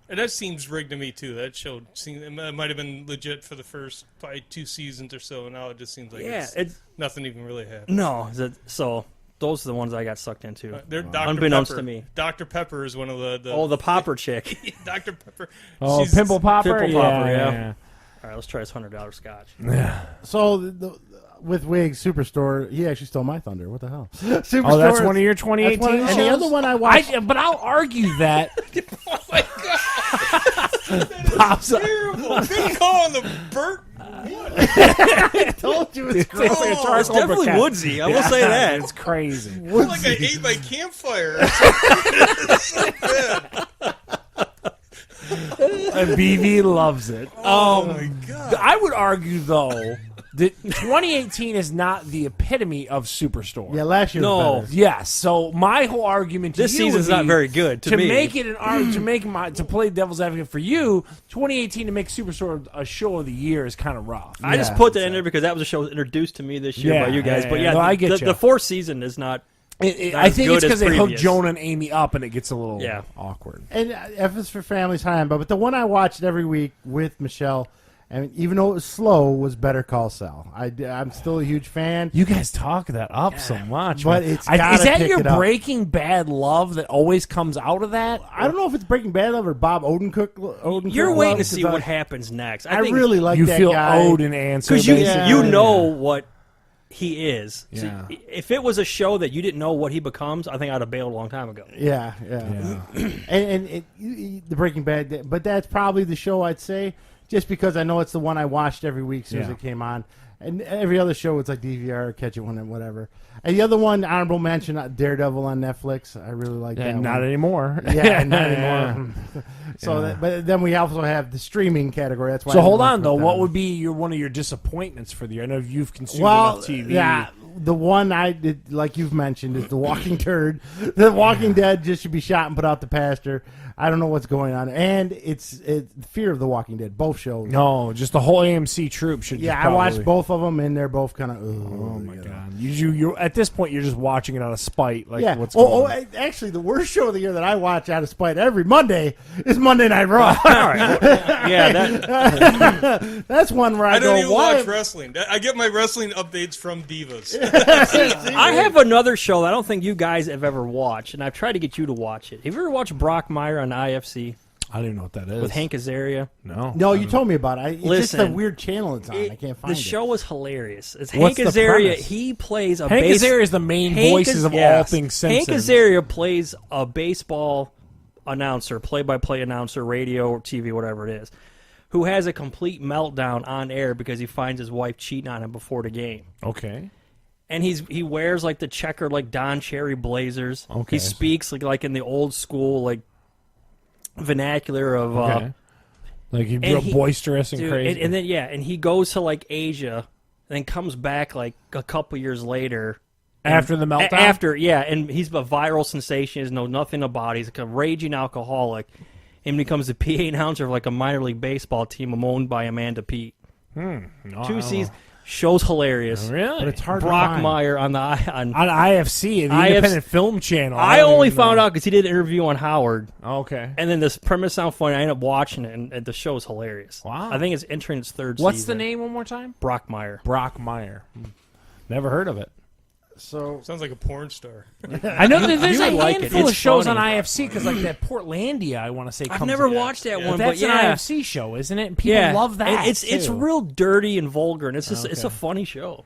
and that seems rigged to me too. That show seemed, it might have been legit for the first probably 2 seasons or so, and now it just seems like yeah, it's, it's nothing even really happened. no. So those are the ones I got sucked into. They're Dr. Unbeknownst Pepper. to me. Dr. Pepper is one of the The popper chick. Dr. Pepper. Oh, She's- Pimple Popper? Pimple Popper, yeah. yeah. All right, let's try this $100 scotch. So with Wiggs Superstore, he actually stole my thunder. What the hell? Superstore, Oh, that's one of your 2018 that's one- and the shows? other one I watched. But I'll argue that. Oh my god! Pops up. Terrible. Couldn't call on the Burt. I told you it's It's like a It's charcoal definitely briquette. woodsy. I will say that. It's crazy. Like I ate my campfire. And BV loves it. Oh my god! I would argue, though, that 2018 is not the epitome of Superstore. Yeah, last year No. was better. Yes. So my whole argument to This you season's would be not very good to me. make it to play devil's advocate for you. 2018 to make Superstore a show of the year is kind of rough. I just Yeah. put that in there because that was a show that was introduced to me this year Yeah, by you guys. yeah, But yeah. yeah, No, I get the ya. fourth season is not. Not I as think good it's because as they hook previous. Jonah and Amy up, and it gets a little Yeah. awkward. And F is for Family's high, but the one I watched every week with Michelle, and even though it was slow, was Better Call Saul. I'm still a huge fan. You guys talk that up so much, But man. it's is gotta that pick your it up. Breaking Bad love that always comes out of that? I don't know if it's Breaking Bad love or Bob Odenkirk. You're waiting to love, see 'cause what happens next. I think really like you that feel guy. owed an answer because you basically. you know what he is. So Yeah. if it was a show that you didn't know what he becomes, I think I'd have bailed a long time ago. Yeah. And the Breaking Bad, but that's probably the show I'd say, just because I know it's the one I watched every week as soon as Yeah. it came on. And every other show, it's like DVR, catch it when and whatever. And the other one, honorable mention, Daredevil on Netflix. I really like that. Not one. anymore. Yeah, not anymore. So, Yeah. but then we also have the streaming category. That's why. So I hold went on for though. that What one. would be one of your disappointments for the year? I know you've consumed Well, enough TV. yeah, the one I did, like you've mentioned, is The Walking Turd. The Walking Dead just should be shot and put out the pasture. I don't know what's going on, and it's Fear of the Walking Dead. Both shows. No, just the whole AMC troop should. Yeah, just I watched probably- both of them, and they're both kind of. Oh my god! You at this point you're just watching it out of spite. Like Yeah. what's going on? Actually, the worst show of the year that I watch out of spite every Monday is Monday Night Raw. Yeah, that, That's one where I, I don't go, even why? watch wrestling. I get my wrestling updates from Divas. I have another show that I don't think you guys have ever watched, and I've tried to get you to watch it. Have you ever watched Brock Meyer on IFC I don't even know what that is. with Hank Azaria? No. No, you told me about it. It's just a Listen, weird channel it's on. I can't find the it. show is hilarious. It's What's Hank the Azaria. premise? He plays a Hank base- Azaria is the main Hank voices is- of all yes. things Hank Simpsons. Azaria plays a baseball announcer, play-by-play announcer, radio or TV, whatever it is, who has a complete meltdown on air because he finds his wife cheating on him before the game. Okay. And he wears like the checkered like Don Cherry blazers. Okay. He speaks like in the old school like vernacular of Okay. Like he's and real he- boisterous and dude, crazy. and then and he goes to like Asia, and then comes back like a couple years later. After the meltdown? After, and he's a viral sensation. He knows nothing about it. He's like a raging alcoholic, and becomes the PA announcer of like a minor league baseball team owned by Amanda Peet. No, I 2 don't seasons. Show's hilarious. know. Really? But it's hard to Brock find. Meyer on on IFC, the Independent Film Channel. I don't only even found know. out because he did an interview on Howard, Okay. and then this premise sounded funny. I ended up watching it, and the show is hilarious. Wow. I think it's entering its third What's season. the name one more time? Brock Meyer. Brock Meyer. Never heard of it. So Sounds like a porn star. I know that there's you a would like it. handful of It's shows funny. on IFC because like that Portlandia, I want to say. I've comes never in. watched that one, That's but an yeah. IFC show, isn't it? And people Yeah, love that. And it's too. real dirty and vulgar, and it's just it's a Okay. funny show.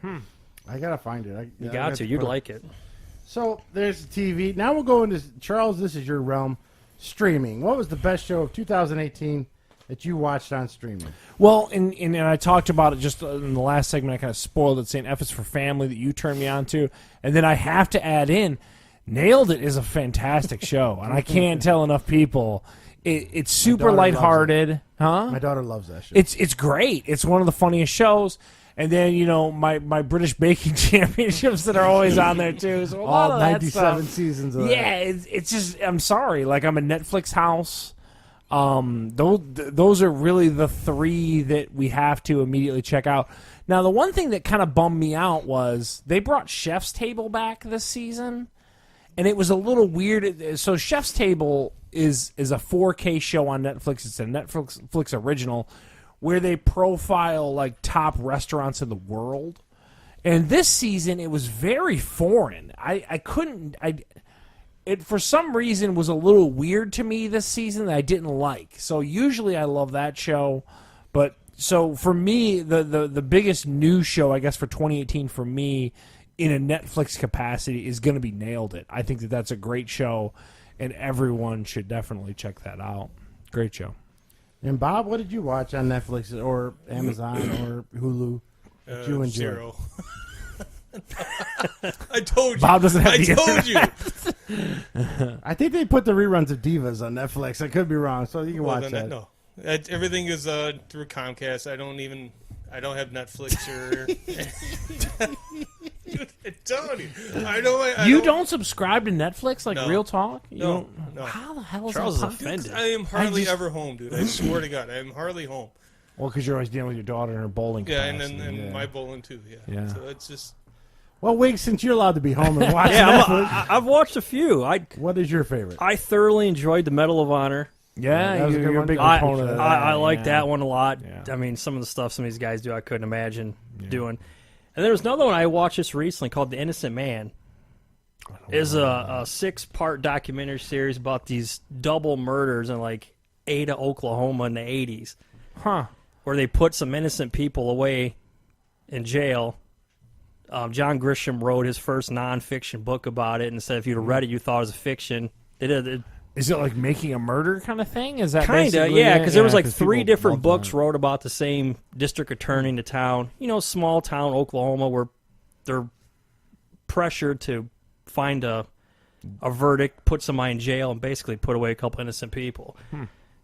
I gotta find it. You got to. You'd like it. So there's the TV. Now we'll go into Charles. This is your realm. Streaming. What was the best show of 2018 that you watched on streaming? Well, and I talked about it just in the last segment. I kind of spoiled it, saying F is for Family that you turned me on to. And then I have to add in, Nailed It is a fantastic show. And I can't tell enough people. It's super daughter loves lighthearted. Huh? My daughter loves that show. It's great. It's one of the funniest shows. And then, my British Baking Championships that are always on there, too. So a lot all of that 97 stuff. seasons of Yeah, it's just, I'm sorry. Like, I'm a Netflix house. Those are really the three that we have to immediately check out. Now, the one thing that kind of bummed me out was they brought Chef's Table back this season, and it was a little weird. So, Chef's Table is a 4K show on Netflix. It's a Netflix original where they profile like top restaurants in the world. And this season, it was very foreign. It for some reason was a little weird to me this season that I didn't like. So usually I love that show, but so for me, the biggest new show I guess for 2018 for me in a Netflix capacity is going to be Nailed It. I think that's a great show, and everyone should definitely check that out. Great show. And Bob, what did you watch on Netflix or Amazon or Hulu that you enjoyed? Zero. I told you. Bob doesn't have I the told you. I think they put the reruns of Divas on Netflix. I could be wrong, so you can Well, watch then that. no. Everything is through Comcast. I don't have Netflix or. Dude, I'm telling you, You don't subscribe to Netflix, like No. Real Talk? You No, don't? no. How the hell is Charles that is possible? offended. I am hardly just- ever home, dude. I swear to God, I am hardly home. Well, because you're always dealing with your daughter and her bowling Yeah, capacity. and my bowling too. Yeah. Yeah. So it's just. Well, Wiggs, since you're allowed to be home and watch Yeah, Netflix, I've watched a few. what is your favorite? I thoroughly enjoyed the Medal of Honor. that Yeah, was a good you're a one. big I proponent of that. like yeah. that one a lot. Yeah. I mean, some of the stuff some of these guys do, I couldn't imagine doing. And there was another one I watched just recently called The Innocent Man. It's a 6-part documentary series about these double murders in like Ada, Oklahoma in the 80s, Huh. where they put some innocent people away in jail. John Grisham wrote his first nonfiction book about it and said if you'd have read it, you thought it was a fiction. It Is it like making a murder kind of thing? Is that kind of, basically yeah, it? because there was like 'cause 3 people different love books that. wrote about the same district attorney in the town. You know, small town Oklahoma where they're pressured to find a verdict, put somebody in jail, and basically put away a couple innocent people.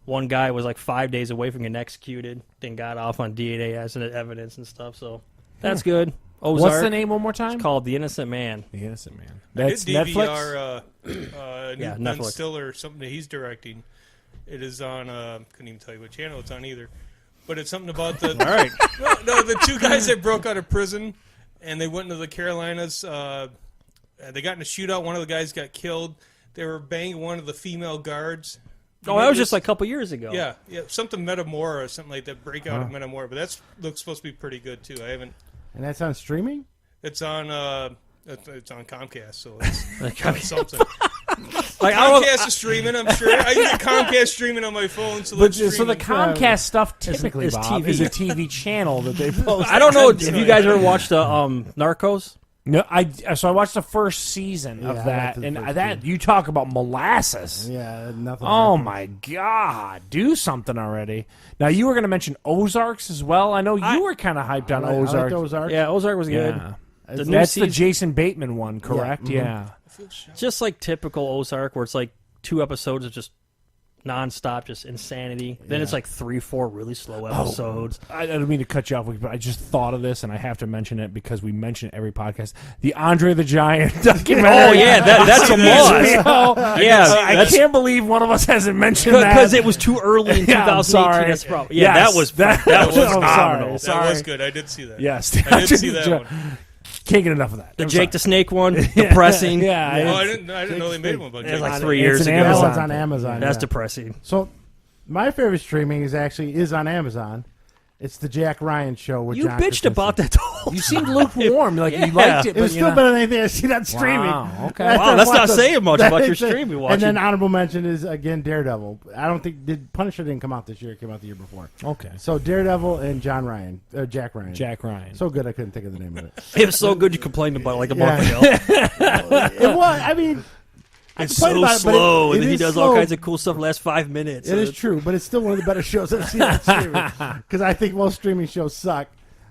One guy was like 5 days away from getting executed, then got off on DNA as evidence and stuff. So that's good. Ozark. What's the name one more time? It's called The Innocent Man. The Innocent Man. I That's did Netflix? DVR Yeah, Ben Netflix. Stiller, something that he's directing. It is on. Couldn't even tell you what channel it's on either. But it's something about the. All right. No, the 2 guys that broke out of prison and they went into the Carolinas. They got in a shootout. One of the guys got killed. They were banging one of the female guards. Oh, that was just like a couple years ago. Yeah, something Metamora or something like that. Breakout of Metamora, but that looks supposed to be pretty good too. I haven't. And that's on streaming? It's on. It's on Comcast, so it's something. Like, I don't, Comcast is streaming. I'm sure I can get Comcast streaming on my phone. So But that's so the streaming. Comcast stuff typically, is Bob, TV. is a TV channel that they post. I don't know if you guys ever watched Narcos. No, so I watched the first season Yeah, I of liked that, the and first that you talk about molasses. Yeah, nothing. Oh happened. my God! Do something already. Now you were going to mention Ozarks as well. I know you were kind of hyped on I like Ozarks. Ozark. Yeah, Ozark was good. Yeah. It's- new That's the season- Jason Bateman one, correct? mhm. Yeah. Just like typical Ozark, where it's like 2 episodes of just nonstop, just insanity. Then it's like 3-4 really slow episodes. I don't mean to cut you off, but I just thought of this, and I have to mention it because we mention it every podcast. The Andre the Giant documentary. Oh yeah, that's a must. Yeah, I that's can't believe one of us hasn't mentioned that. because it was too early in Yeah, I'm 2018. sorry. That's probably that was that was I'm phenomenal. sorry. That was good. I did see that. Yes, I did see that one. Can't get enough of that. The I'm Jake the sorry. Snake one, depressing. Yeah, Oh, I it's- didn't know they made one about It was Jake. like on- 3 it's years an ago. That Amazon one's on thing. Amazon. That's yeah. depressing. So, my favorite streaming is on Amazon. It's the Jack Ryan show with You John bitched Krasinski. about that the whole You time. seemed lukewarm. Like Yeah. you liked it, It but was you still know. better than anything I've seen on streaming. Wow, okay. Wow, that's not saying much about your That's it. streaming And watching. then honorable mention is again Daredevil. I don't think Punisher didn't come out this year. It came out the year before. Okay. So Daredevil and Jack Ryan. Jack Ryan. So good I couldn't think of the name of it. It was so good you complained about it like a month Yeah. ago. It was. I mean, I It's complained so about it, but slow, it and then he is does all slow. kinds of cool stuff the last 5 minutes. It is true, but it's still one of the better shows I've seen on streaming. Because I think most streaming shows suck.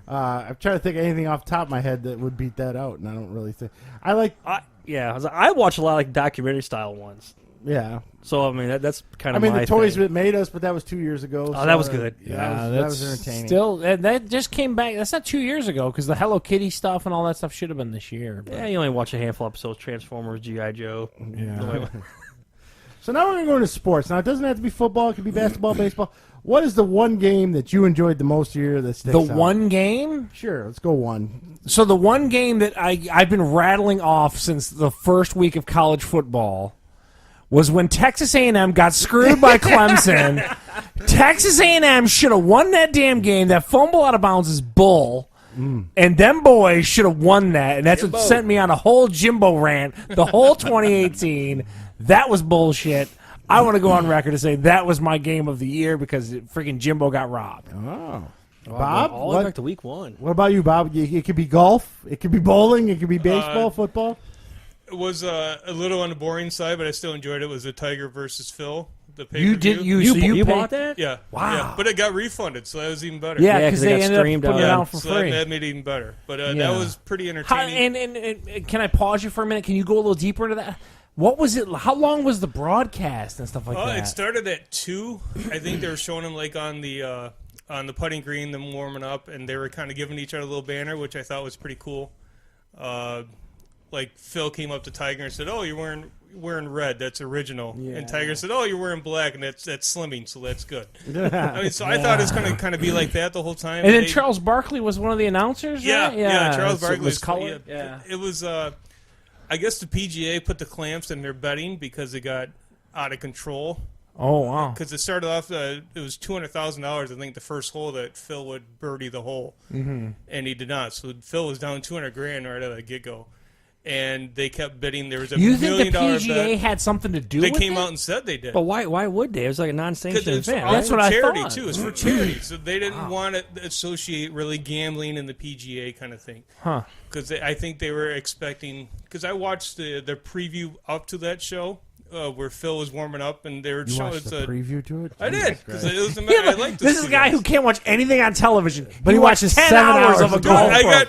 I'm trying to think of anything off the top of my head that would beat that out, and I don't really think. I like, I watch a lot of like documentary style ones. yeah. So I mean that's kind I of mean, my the Toys thing. That Made Us, but that was 2 years ago. Oh, that was good. That was entertaining. Still, that just came back. That's not 2 years ago because the Hello Kitty stuff and all that stuff should have been this year. But, Yeah, you only watch a handful of episodes. Transformers, GI Joe. yeah. So now we're going to go into sports. Now, it doesn't have to be football. It could be basketball, baseball. What is the one game that you enjoyed the most year that sticks The out? one game. Sure, let's go one. So the one game that I've been rattling off since the first week of college football was when Texas A&M got screwed by Clemson. Texas A&M should have won that damn game. That fumble out of bounds is bull. And them boys should have won that, and that's Jimbo. what sent me on a whole Jimbo rant the whole 2018. That was bullshit. I want to go on record to say that was my game of the year because freaking Jimbo got robbed. Oh. Bob, all the way back what, to week 1. what about you, Bob? It could be golf. It could be bowling. It could be baseball, football. It was a little on the boring side, but I still enjoyed it. It was the Tiger versus Phil. The pay-per-view. You did You paid- bought that? Yeah. Wow. Yeah. But it got refunded, so that was even better. Yeah, Yeah, because 'cause they they got ended up streamed putting it out. out for So free. that made it even better. But Yeah. that was pretty How, entertaining. and can I pause you for a minute? Can you go a little deeper into that? What was it? How long was the broadcast and stuff like that? It started at 2. I think they were showing them like on the putting green, them warming up, and they were kind of giving each other a little banner, which I thought was pretty cool. Like Phil came up to Tiger and said, "Oh, you're wearing red. That's original." Yeah. And Tiger said, "Oh, you're wearing black, and that's slimming, so that's good." I mean, so I thought it was going to kind of be like that the whole time. and then They- Charles Barkley was one of the announcers. Yeah, right? yeah. Charles So it Barkley was colored. Yeah. It was. I guess the PGA put the clamps in their betting because it got out of control. Oh wow. Because it started off, it was $200,000. I think the first hole that Phil would birdie the hole, and he did not. So Phil was down $200,000 right out of the get go, and they kept bidding. There was a You $1 think the million PGA bet. had something to do They with came it? out and said they did. But why would they? It was like a non-sanctioned Because it's event, all right? That's for what I charity thought. too. It's for charity, so they didn't want to associate really gambling and the PGA kind of thing. Huh. Because I think they were expecting. Because I watched the preview up to that show where Phil was warming up, and they were You showing. watched It's the a, preview to it? I Jesus did because Christ. it was. Yeah, I but like this is a guy who can't watch anything on television, But he watched watches 10 7 hours of a hours Dude, golf. I pro. got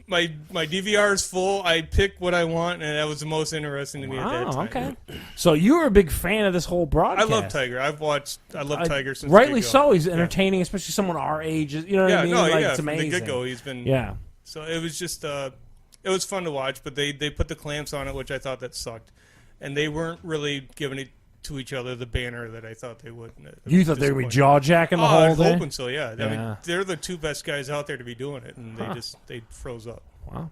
my DVR is full. I pick what I want, and that was the most interesting to me at that Wow, time. okay. So you were a big fan of this whole I broadcast. love Tiger. I love Tiger since rightly the get-go. so. He's entertaining, especially someone our age. You know what Yeah, I mean? no, Like, yeah. it's From amazing. the get-go, he's been. Yeah. So it was just, it was fun to watch, but they put the clamps on it, which I thought that sucked, and they weren't really giving it to each other the banner that I thought they would. It You was thought they would be disappointing. jaw jacking the Oh, whole I'm day? hoping so. Yeah. I Yeah. mean, they're the two best guys out there to be doing it, and they froze up. Wow.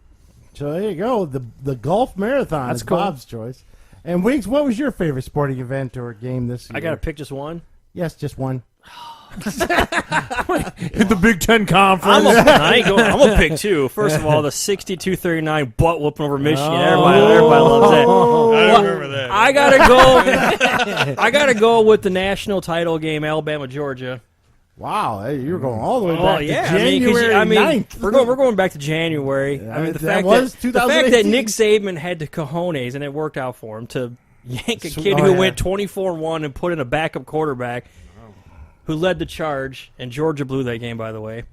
So there you go. The golf marathon That's is cool. Bob's choice. And Wiggs, what was your favorite sporting event or game this year? I got to pick just one. Yes, just one. Hit the Big Ten Conference. I'm gonna pick two. First of all, the 62-39 butt whooping over Michigan. Oh. Everybody loves that. I don't remember that. I gotta go. I gotta go with the national title game, Alabama Georgia. Wow, hey, you were going all the way Oh back yeah, to January I mean, 9th. we're going back to January. I mean, the that fact was the fact that 2018. Nick Saban had the cojones and it worked out for him to yank a kid Oh, who yeah. went 24-1 and put in a backup quarterback who led the charge, and Georgia blew that game, by the way.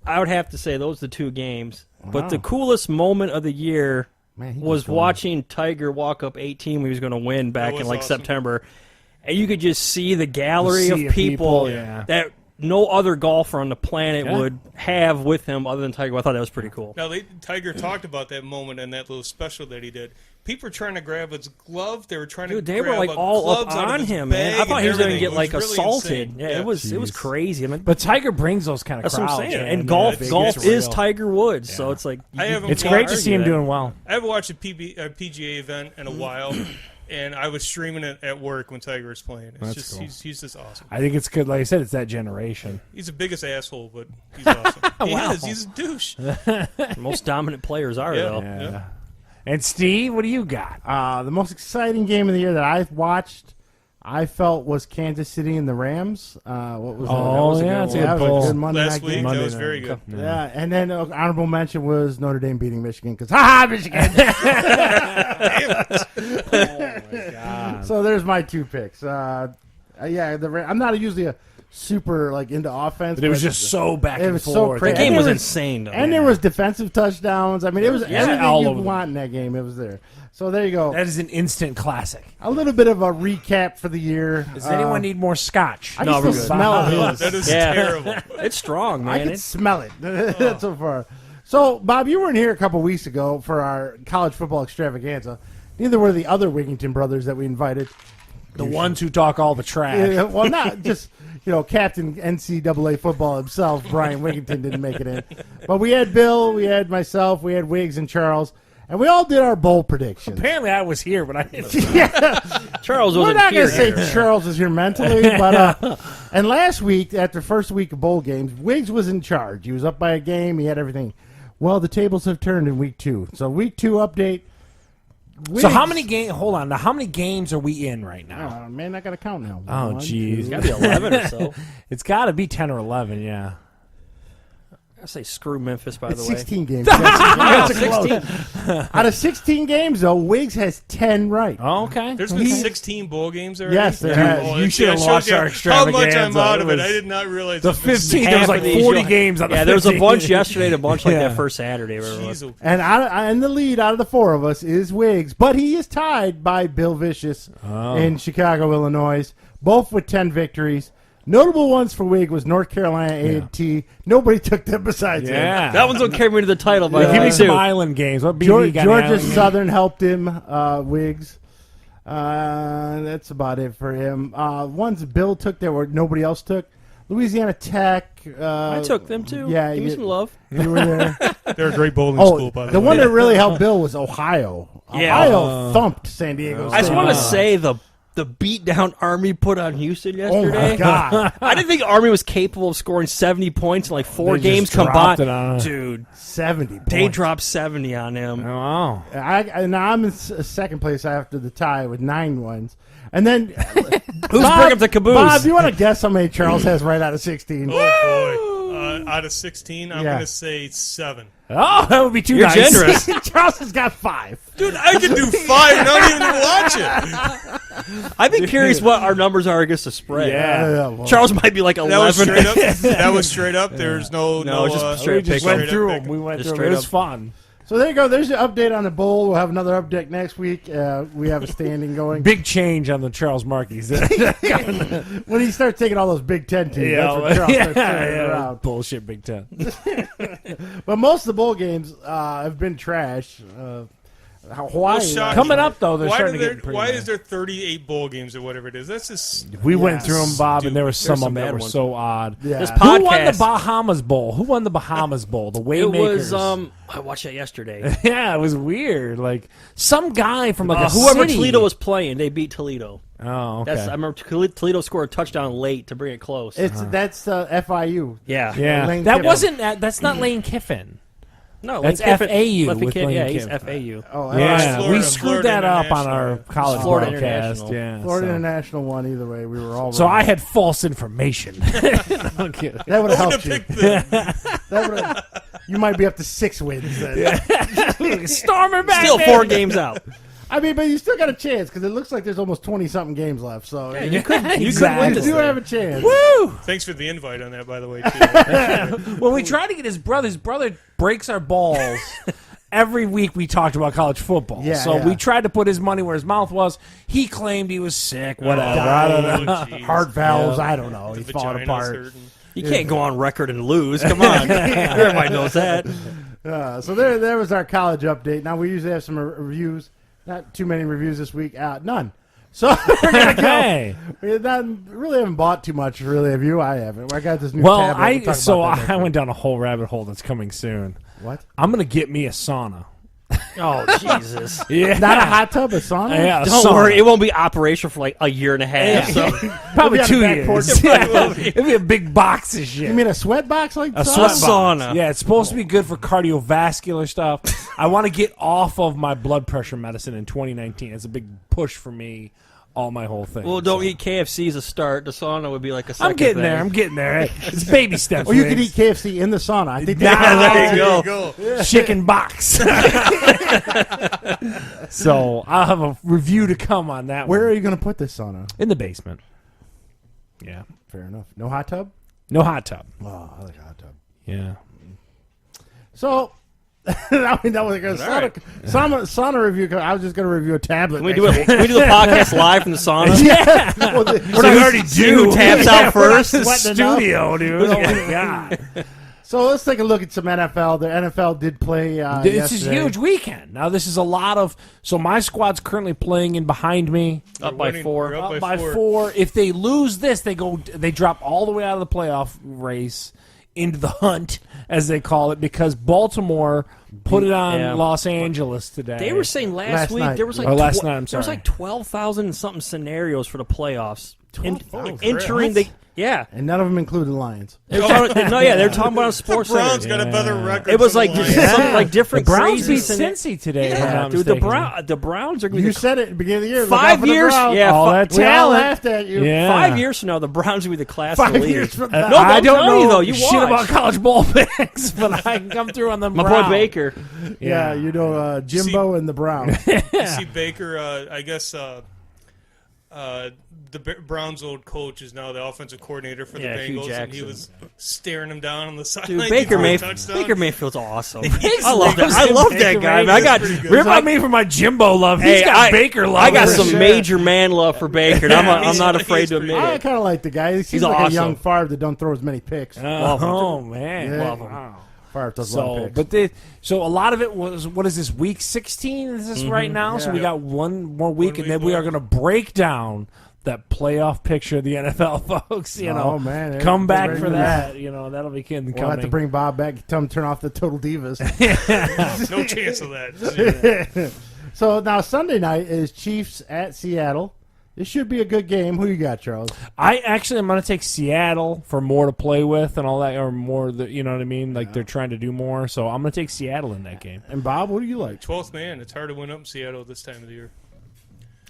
I would have to say those are the two games. But the coolest moment of the year Man, he was just won. watching Tiger walk up 18 when he was going to win back was in like awesome. September. And you could just see the gallery The of sea of people, people, yeah. that no other golfer on the planet Yeah. would have with him other than Tiger. I thought that was pretty cool. Now, Tiger talked about that moment and that little special that he did. People were trying to grab his glove. They were trying Dude, to they grab were like all up gloves out of on his him, man. bag I thought and he was going to everything. get like It was really assaulted. insane. Yeah, it was Jeez. crazy. I mean, But Tiger brings those kind of that's what crowds. I'm saying. man. And golf Big golf gets is real. Tiger Woods, so it's like I haven't It's watched- great to see him argue doing well. I haven't watched a PGA event in a while, and I was streaming it at work when Tiger was playing. It's That's just cool. he's just awesome. I think it's good. Like I said, it's that generation. He's the biggest asshole, but he's awesome. He is. He's a douche. most dominant players are Yeah. though. Yeah. And Steve, what do you got? The most exciting game of the year that I've watched, I felt, was Kansas City and the Rams. What was that? Oh, That was a yeah, good that's a one. good That was bowl. a good Monday Last night week, game. that Monday was night. very good. Yeah, and then honorable mention was Notre Dame beating Michigan because Michigan. So there's my two picks. Yeah, I'm not usually a super into offense, But it was just so back it and was so forth. crazy. That game And was there insane though. and there was defensive touchdowns. I mean, it was everything all you over want in that game. It was there. So there you go. That is an instant classic. A little bit of a recap for the year. Does anyone need more scotch? I No, can we're still good. smell his. That is Yeah. terrible. It's strong, I man. can smell it so far. So, Bob, you weren't here a couple weeks ago for our college football extravaganza. Neither were the other Wigington brothers that we invited. The ones who talk all the trash. Well, not just Captain NCAA football himself, Brian Wigington didn't make it in, but we had Bill, we had myself, we had Wiggs and Charles, and we all did our bowl predictions. Apparently, I was here, but I didn't. Charles We're wasn't not here. going to say Charles is here mentally, but and last week after first week of bowl games, Wiggs was in charge. He was up by a game. He had everything. Well, the tables have turned in week 2. So week 2 update. Wiggs, So how many games? Hold on. Now, how many games are we in right now? Man, I got to count now. Oh, 1, jeez. 2, Got to be 11 or so. It's got to be 10 or 11. Yeah. I say screw Memphis, by It's the way. 16 games. That's 16. close. Out of 16 games, though, Wiggs has 10 right. Oh, okay. There's been 16 bowl games already. Yes, there has. Oh, You it- should have that watched shows you our how much I'm extravaganza. out of It it. was- I did not realize The it's been 15, there was Half like of these 40 you'll- games on the Yeah, there was a 15. bunch yesterday and a bunch like Yeah. that first Saturday. Whatever it was. Jeez, And in the lead out of the 4 of us is Wiggs, but he is tied by Bill Vicious in Chicago, Illinois, both with 10 victories. Notable ones for Wiggs was North Carolina A&T. Nobody took them besides him. Yeah. That one's what carried me to the title, by the Give way, me some too. island games. What BB got Georgia island? Southern helped him, Wiggs. That's about it for him. Ones Bill took that were nobody else took. Louisiana Tech. I took them, too. Yeah, Give me some love. You were there. they're a great bowling Oh, school, by the the way. one that really helped Bill was Ohio. Yeah. Ohio thumped San Diego I just State. want to say the beat down Army put on Houston Oh yesterday. my God. I didn't think Army was capable of scoring 70 points in like 4 They just games dropped combined. it on him. Dude, 70 points. they dropped 70 on him. Oh, wow. I'm in second place after the tie with 9 wins. And then Who's bringing up the caboose? Bob, you want to guess how many Charles has right out of 16? Oh, boy. Out of 16, I'm Yeah. going to say 7. Oh, that would be too You're nice. generous. Charles has got 5. Dude, I can do 5 and I don't even watch it. I've been curious what our numbers are against the spread. Yeah. Well, Charles might be like 11. That was straight up. That was straight up. There's no just We straight just pick went straight through up them. We went Just through them. It was straight fun. So there you go. There's your update on the bowl. We'll have another update next week. We have a standing going. Big change on the Charles Markeys. When he starts taking all those Big Ten teams, that's when Charles starts turning it around. Bullshit Big Ten. But most of the bowl games have been trash. Hawaii. Well, shock- Coming up, though, they're Why, starting to get pretty why bad. is there 38 bowl games or whatever it is? That's just We went through them, Bob, Dude, and there were some of them some that bad were ones. so odd. Yeah. This Who won the podcast. Bahamas Bowl? Who won the Bahamas Bowl? The It Waymakers. was, I watched that yesterday. Yeah, it was weird. Like some guy from like a Whoever city. Toledo was playing, they beat Toledo. Oh, okay. I remember Toledo scored a touchdown late to bring it close. That's FIU. yeah. yeah, Lane that Kiffin. wasn't. That's not Lane Kiffin. No, That's Lane Kiffin- FAU Lefty with Kiffin, Lane yeah, he's Kiffin. FAU. Oh, Yeah, Florida- we screwed Florida that up on International. our college Florida broadcast. International. Yeah, Florida so. International won either way. We were all So wrong. I had false information. I'm kidding. that would have I would helped have you. picked them. That would've- you might be up to 6 wins then. Stormer back. Still baby. 4 games out. I mean, but you still got a chance because it looks like there's almost 20-something games left. So You could win Exactly. you this do thing. have a chance. Woo! Thanks for the invite on that, by the way. Too. When we tried to get his brother breaks our balls. Every week we talked about college football. Yeah, so yeah. we tried to put his money where his mouth was. He claimed he was sick, whatever. I don't know. Oh, jeez. Heart valves, Yeah. I don't know. The He's falling vagina's apart. hurting. You can't go on record and lose. Come on. Everybody knows that. So there was our college update. Now we usually have some reviews. Not too many reviews this week. None. So we're gonna go. Hey. We really haven't bought too much. Really, have you? I haven't. I got this new Well, tablet. We'll talk about that I next went down a whole rabbit hole that's coming soon. week. What? I'm gonna get me a sauna. Oh, Jesus. Yeah, Not a hot tub, a sauna. Yeah, a Don't sauna. worry. It won't be operational for like a year and a half. So. Probably It'll be on the 2 back porch. years. It probably will be. It'll be a big box of shit. You mean a sweat box like a sauna? sweat sauna. box. Yeah, it's supposed to be good for cardiovascular stuff. I want to get off of my blood pressure medicine in 2019. It's a big push for me. All my whole thing. Well, don't So. eat KFC as a start. The sauna would be like a second I'm getting thing. there. I'm getting there. It's baby steps. Or you could eat Riggs. KFC in the sauna. I think Nah, that's there you There go. you go. Chicken box. So I'll have a review to come on that. Where one. are you going to put this sauna? In the basement. Yeah. Fair enough. No hot tub? No hot tub. Oh, I like a hot tub. Yeah. So, now we know what we're going to sauna review. I was just going to review a tablet. We next do week. it. We do the podcast live from the sauna. Yeah. Well, the- What I already see who do. taps out first. Sweating enough. Studio, dude. Oh, my God. So let's take a look at some NFL. The NFL did play This is yesterday. huge weekend. Now this is a lot of. So my squad's currently playing in behind me. Up We're by winning. 4. We're Up by 4. If they lose this, they drop all the way out of the playoff race. into the hunt, as they call it, because Baltimore put it on Yeah. Los Angeles today. They were saying last Last week night. there was like Oh, last night, I'm there was sorry. like 12,000 and something scenarios for the playoffs. Holy Entering crap. the yeah. And none of them included Lions. They were talking, no, yeah, they're talking about on Sports Browns Center. got a better record. It was than like the Lions. some, like the different Browns crazy beat scena- Cincy today. if I'm Yeah, not dude, the mistaken. Browns are going to You be said it at the beginning of the year. Look 5 out for the years. Browns. Yeah, All that We all talent. laughed at you. Yeah. 5 years from now, the Browns will be the class of the 5 league. years from No, now. but I I'm don't telling know you, though, you shit watch. about college bowl picks, but I can come through on the My Browns. boy Baker. Yeah, you know Jimbo and the Browns. You see Baker, I guess the Browns' old coach is now the offensive coordinator for the Yeah, Hugh Bengals, and he Jackson. was staring him down on the Dude, sideline. Baker, touchdown. Baker Mayfield's awesome. He's I love that. loves I him, love Baker that guy. Man. I got Mayfield's pretty good. Rip on me for my Jimbo love. He's Hey, got Baker love. I got for some sure. major man love for Baker. And I'm not he's afraid to pretty admit I it. kind of like the guy. He seems He's like awesome. a young Favre that don't throw as many picks. Oh man, Yeah. Love him. Wow. Favre does a lot So, of picks. but so a lot of it was, what is this, week 16? Is this right now? So we Yeah. got one more week, One and then week we more. are going to break down that playoff picture of the NFL, folks. You know, Oh, man. come They're back ready for for that. You know, that'll be coming. We'll have to bring Bob back. Tell him to turn off the Total Divas. No chance of that. So now Sunday night is Chiefs at Seattle. This should be a good game. Who you got, Charles? I actually am going to take Seattle for more to play with and all that, or more. You know what I mean? Like they're trying to do more. So I'm going to take Seattle in that game. And Bob, what do you like? 12th man. It's hard to win up in Seattle this time of the year.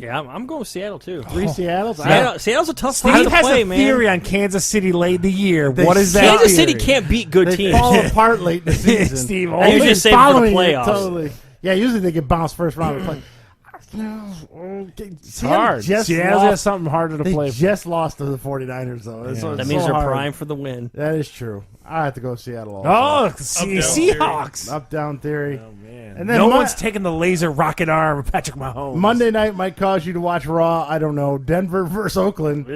Yeah, I'm going with Seattle too. 3 Seattles? Seattle's a tough place Steve to has play, a man. theory on Kansas City late in the year. They What is that? Kansas City theory. can't beat good They teams. fall apart late in the season. Steve, I usually Always save it for the following it playoffs. Totally. Yeah, usually they get bounced first round of play. It's hard. Seattle's got something harder to They play. just lost to the 49ers, though. It's Yeah. so- That it's means so they're hard. primed for the win. That is true. I have to go Seattle. Oh, Also. Seahawks. Up down theory. Oh, man. And then no Mon- one's taking the laser rocket arm of Patrick Mahomes. Monday night might cause you to watch Raw. I don't know. Denver versus Oakland.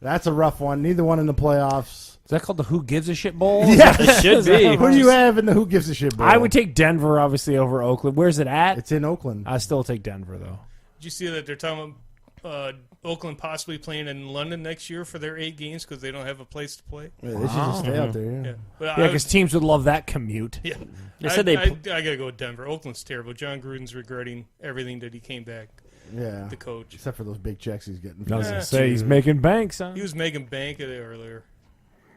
That's a rough one. Neither one in the playoffs. Is that called the Who Gives a Shit Bowl? Yeah. It should be. Who do you have in the Who Gives a Shit Bowl? I would take Denver, obviously, over Oakland. Where's it at? It's in Oakland. I still take Denver, though. Did you see that they're talking about Oakland possibly playing in London next year for their 8 games because they don't have a place to play? Yeah, they should just stay out there. Yeah. Yeah, but Yeah, I because teams would love that commute. yeah. They said I they- gotta go with Denver. Oakland's terrible. John Gruden's regretting everything that he came back Yeah. the coach. Except for those big checks he's getting. I was Yeah. going to say, he's making banks, huh? He was making bank of it earlier.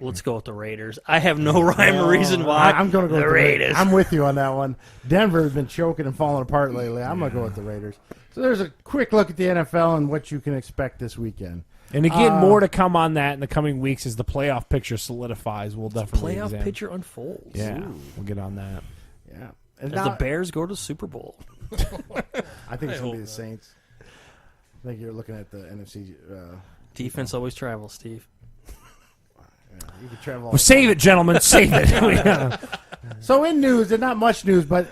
Let's go with the Raiders. I have no rhyme or reason why. I'm going to go the with the Raiders. I'm with you on that one. Denver has been choking and falling apart lately. I'm going to go with the Raiders. So there's a quick look at the NFL and what you can expect this weekend. And again, more to come on that in the coming weeks as the playoff picture solidifies. We'll definitely Playoff examine. picture unfolds. Yeah, we'll get on that. Yeah. And As now, the Bears go to the Super Bowl. I think it's going to be hope the not. Saints. I think you're looking at the NFC. Defense always travels, Steve. You can travel. Well, save it, gentlemen. Save it. So in news, and not much news, but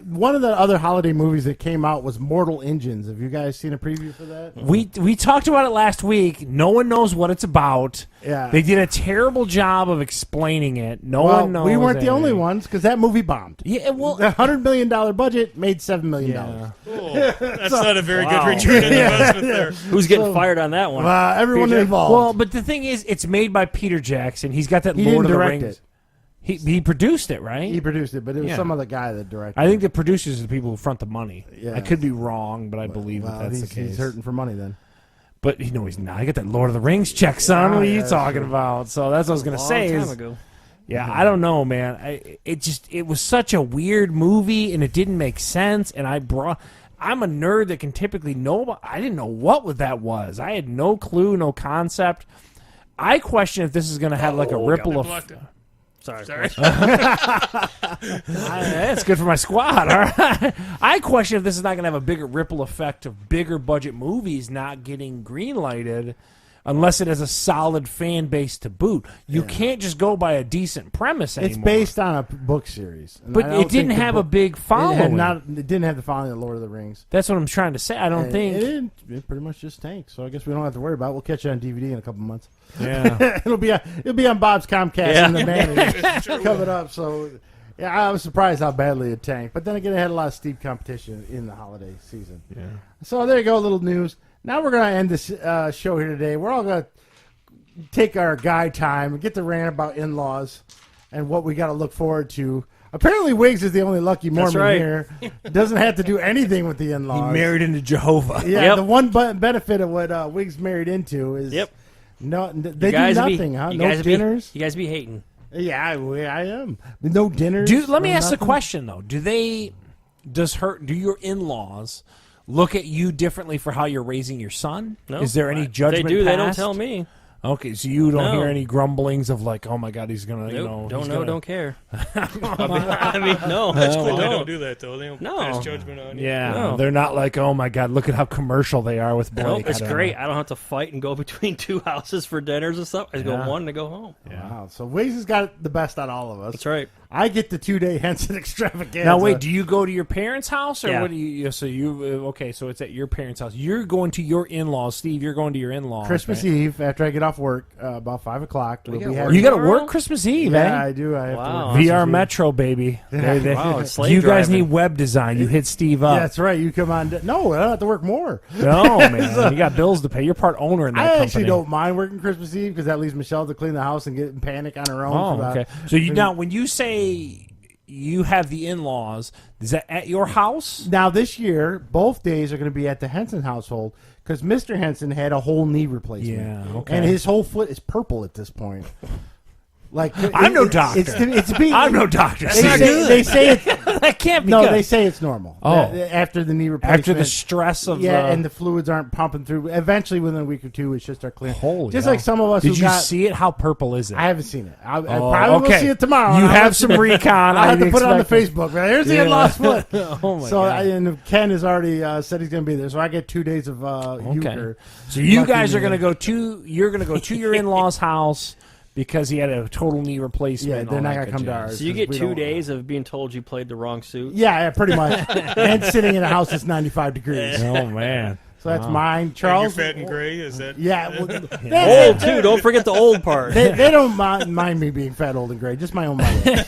one of the other holiday movies that came out was Mortal Engines. Have you guys seen a preview for that? we talked about it last week. No one knows what it's about. Yeah. They did a terrible job of explaining it. No Well, one knows. we weren't the only anything. ones because that movie bombed. Yeah, well, The $100 million budget made $7 million. yeah. Oh, that's not a very Wow. good return on investment there. Who's getting fired on that one? Everyone PJ? involved. Well, but the thing is, it's made by Peter Jackson. He's got that He Lord didn't of the direct Rings. it. He produced it, right? He produced it, but it was Yeah. some other guy that directed. I think the producers are the people who front the money. Yeah. I could be wrong, but I believe well, that that's he's, the case. he's hurting for money then. But you know he's not. I got that Lord of the Rings check, son. What are yeah, you that's talking true. about? So that's what I was gonna Long say. time Is, ago. yeah, I don't know, man. It was such a weird movie, and it didn't make sense. And I'm a nerd that can typically know. About, I didn't know what that was. I had no clue, no concept. I question if this is going to have like a ripple They effect. blocked it. Sorry. Sorry. That's good for my squad. All right. I question if this is not going to have a bigger ripple effect of bigger budget movies not getting green lighted unless it has a solid fan base to boot. You can't just go by a decent premise anymore. It's based on a book series, and But I don't it didn't think the have a book- big It, following. it didn't have the following of Lord of the Rings. That's what I'm trying to say. I don't And think. it pretty much just tanked. So I guess we don't have to worry about it. We'll catch it on DVD in a couple months. Yeah. it'll be on Bob's Comcast Yeah. in the man Sure coming will. up. So yeah, I was surprised how badly it tanked. But then again, it had a lot of steep competition in the holiday season. Yeah. So there you go, a little news. Now we're going to end this show here today. We're all going to take our guy time and get to rant about in-laws. and what we got to look forward to. Apparently, Wiggs is the only lucky Mormon right. here. Doesn't have to do anything with the He in-laws. married into Jehovah. Yeah, Yep. the one benefit of what Wiggs married into is no, they do nothing, huh? You No guys dinners. you guys be hating. Yeah, I am. No dinners. Let me no ask nothing. a question though. Do your in-laws look at you differently for how you're raising your son? No, Is there any judgment? They do. They don't passed? tell me. Okay, so you don't No. hear any grumblings of like, oh my God, he's gonna, Nope, he's gonna- don't care. I mean, no. That's cool. no. They don't do that though. They don't No. pass judgment on you. Yeah, No. they're not like, oh my God, look at how commercial they are with Blake. Nope, it's I don't great. know. I don't have to fight and go between two houses for dinners and stuff. I just Yeah. go one and go home. Wow. So Wiggs has got the best out of all of us. That's right. I get the 2-day Henson extravaganza. Now wait, do you go to your parents' house or Yeah. what do you? So you okay? So it's at your parents' house. You're going to your in-laws, Steve. You're going to your in-laws. Christmas right? Eve after I get off work about 5 o'clock. We'll got be work having. You got to tomorrow? work Christmas Eve, Yeah, eh? I do. I have Wow. to work VR Christmas Eve. Metro, baby. Wow, it's slave you guys driving. need web design. You hit Steve up. Yeah, that's right. You come on. No, I don't have to work more. No, man. You got bills to pay. You're part owner in that I company. actually don't mind working Christmas Eve because that leaves Michelle to clean the house and get in panic on her own. Oh, for okay. that. So you now, when you say you have the in-laws, is that at your house? Now this year, both days are going to be at the Henson household because Mr. Henson had a whole knee replacement. Yeah, okay. And his whole foot is purple at this point. Like I'm no doctor. It's being. I'm no doctor. They say it's That can't be no. good. They say it's normal. Oh. After the knee replacement. After the stress of and the fluids aren't pumping through. Eventually, within a week or two, it should start clearing. holy Just hell. like some of us Did who you got. see it? How purple is it? I haven't seen it. I Oh, probably will see it tomorrow. You I'll have let some recon. I'll have I'd to put it on the expect. Facebook. Right? Here's the Yeah. in-laws foot. Oh my So God. and Ken has already said he's going to be there. So I get 2 days of euchre. So you Lucky guys are me. going to go to your in-laws' house because he had a total knee replacement. Yeah, and they're all not that gonna good come to jazz. ours. So you get We 2 don't- days of being told you played the wrong suit. Yeah, pretty much. And sitting in a house that's 95 degrees. Oh man. So that's mine. And Charles. you're fat and gray. Is that? Yeah. Well, Old too. Don't forget the old part. they don't mind me being fat, old, and gray. Just my own mother.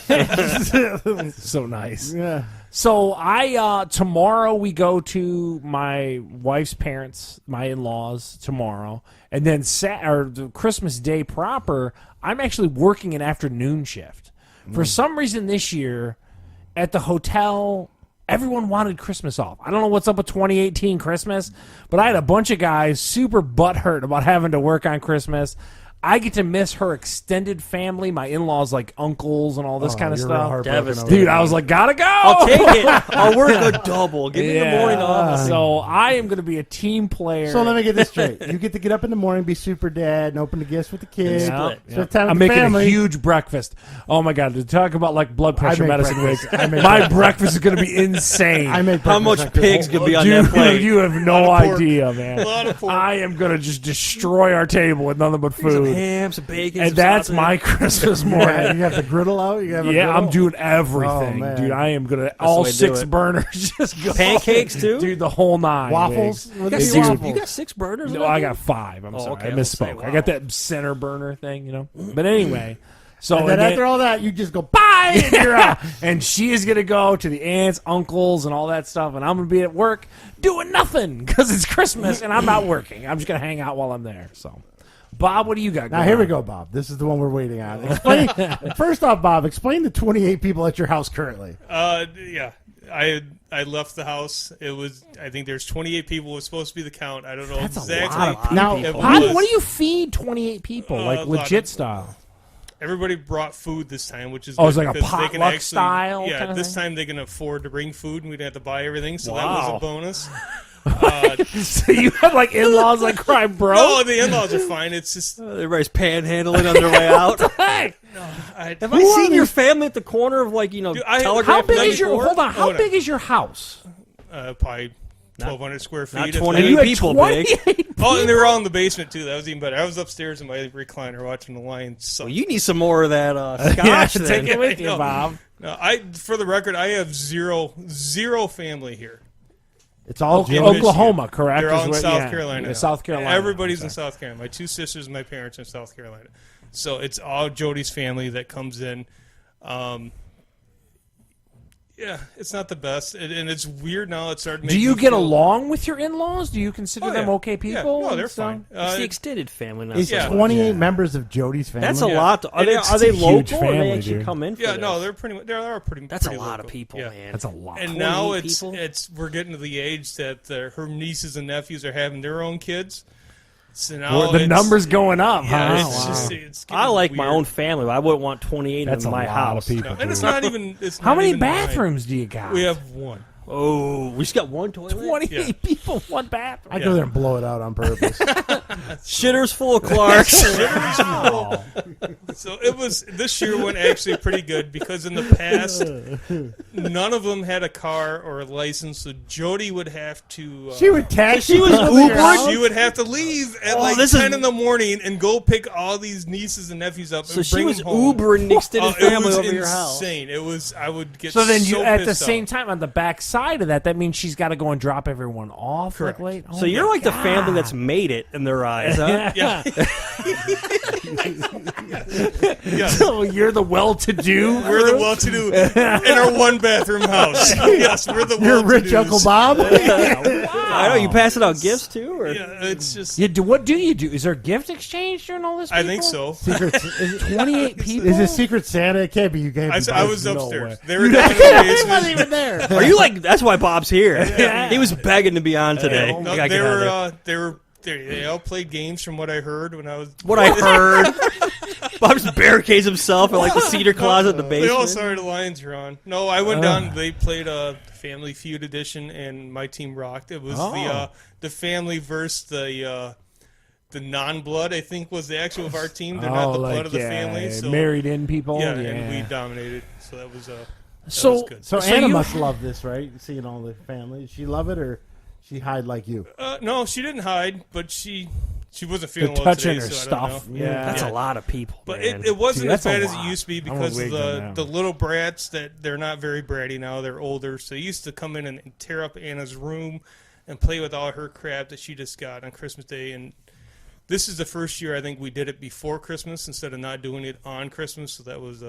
So nice. Yeah. So I tomorrow we go to my wife's parents, my in-laws tomorrow, and then the Christmas Day proper, I'm actually working an afternoon shift. For some reason this year, at the hotel, everyone wanted Christmas off. I don't know what's up with 2018 Christmas, but I had a bunch of guys super butthurt about having to work on Christmas. I get to miss her extended family, my in-laws, like uncles and all this kind of You're real stuff. heartbroken Devastated. over Dude, that. I was like, gotta go. I'll take it. I'll work a double. Give me the morning off. So I am going to be a team player. So let me get this straight. You get to get up in the morning, be super dad, and open the gifts with the kids. Yeah, split. yeah. Spend time with I'm the making family. a huge breakfast. Oh my god! To talk about like blood pressure make medicine, breakfast. Wig. I make My breakfast. breakfast is going to be insane. I made How breakfast much like this. pigs could be on Dude, that plate? you have no Lot of pork. idea, man. A lot of pork. I am going to just destroy our table with nothing but Some food, ham, some bacon, and some that's sausage. my Christmas morning. Yeah, you have the griddle out. You have a Yeah, griddle? I'm doing everything, Oh, man. dude. I am gonna all way to do 6 it. burners just go. Pancakes, too? dude. The whole 9 waffles. Wig. What You got, do six, waffles? you got 6 burners? No, I got 5. I'm Oh, sorry, okay, I I was gonna misspoke. say, I got wow. that center burner thing, you know. But anyway, so And then and after all that, you just go bye. and you're out. And she is gonna go to the aunts, uncles, and all that stuff, and I'm gonna be at work doing nothing because it's Christmas and I'm not working. I'm just gonna hang out while I'm there. So, Bob, what do you got? Now going here we on? go, Bob. This is the one we're waiting on. Explain, first off, Bob, explain the 28 people at your house currently. Yeah. I left the house. It was. I think there's 28 people. It was supposed to be the count. I don't know That's a exactly. lot of people. Now, It How was. do, what do you feed 28 people? Like a lot legit of- style? Everybody brought food this time, which is Oh, it's good like a because they can potluck actually, style Yeah, kinda this thing? time they can afford to bring food, and we didn't have to buy everything, so that Wow. was a bonus. So you have like in-laws like cry bro? No, the in-laws are fine. It's just Everybody's panhandling on their way out. Hey, Have I seen your family at the corner of like Dude, Telegraph how big is 94? your? Hold on. How Oh, no. big is your house? probably 1,200 square feet. not if that. 28 You had people 28 big. Oh, and they were all in the basement too. That was even better. I was upstairs in my recliner watching the Lions. Suck. Well, you need some more of that Yeah, scotch. take then. it with you, No. Bob. No, for the record, I have zero family here. It's all Okay. Jim. Oklahoma, correct? They're all is in what- South yeah, Carolina. yeah, now. South Carolina. Everybody's in Sorry. South Carolina. My 2 sisters and my parents are in South Carolina. So it's all Jody's family that comes in. Yeah, it's not the best, and it's weird now. It's starting. Do you get along with your in-laws? Do you consider Oh, them yeah. okay people? Yeah, no, they're and stuff? fine. It's the extended family now. It's so Yeah. 28 members of Jody's family. That's a Yeah. lot. Are And they it's are they a huge local or family, they actually dude. come in for Yeah, this? no, they're pretty much. They are pretty. That's a pretty lot local. of people, Yeah. man. That's a lot. And now 28 it's people? we're getting to the age that her nieces and nephews are having their own kids. So now the it's- numbers going up, Yeah, huh? it's Wow. just it's I getting like my weird. own family, but I wouldn't want 28 That's in a my lot house. of people. No, and it's dude. not even. It's How not many even mine. bathrooms do you got? We have one. Oh, we just got one toilet. 28 Yeah. people, one bathroom. I go there and blow it out on purpose. Shitters full of Clarks. So it was this year went actually pretty good because in the past none of them had a car or a license. So Jody would have to. She would taxi. She was over your Ubered? house? She would have to leave at Oh, like this is- 10 in the morning and go pick all these nieces and nephews up So and she bring was them home. Ubering the extended It family was over your house. insane. It was. I would get So then you, at the pissed same off. time, on the back side of that, that means she's got to go and drop everyone off. Correct. Like late. So you're like the family that's made it in their eyes, huh? Yeah. Yeah. So you're the well-to-do. We're the well-to-do in our one-bathroom house. Yes, we're the You're well-to-dos. rich Uncle Bob. I know you passing out gifts too, or Yeah, it's just. You do, what do you do? Is there gift exchange during all this? I think people? so. Secret, is, 28 people. is it Secret Santa? It can't be. You can't. I be was no upstairs. way. They were down in the He wasn't basement. even there. are you like? That's why Bob's here. He was begging to be on today. No, We gotta they get out of there. were. They all played games from what I heard when I was. What I heard. Bob just barricades himself in like the cedar closet in the They all basement. started the Lions are on. No, I went down. They played a Family Feud edition, and my team rocked. It was the family versus the non-blood. I think was the actual of our team. They're not the blood of the family. So married in people. yeah, and we dominated. So that was So was good. So, So Anna you- must love this, right? Seeing all the family. She love it, or she hide like you? no, she didn't hide, but she wasn't They're feeling well touching today, her so I don't stuff. know. Yeah, That's Yeah. a lot of people, But man. it wasn't Dude, as that's a bad as it lot. used to be I'm because gonna of wait on that. the little brats that they're not very bratty now. They're older, so they used to come in and tear up Anna's room and play with all her crap that she just got on Christmas Day. And this is the first year I think we did it before Christmas instead of not doing it on Christmas. So that was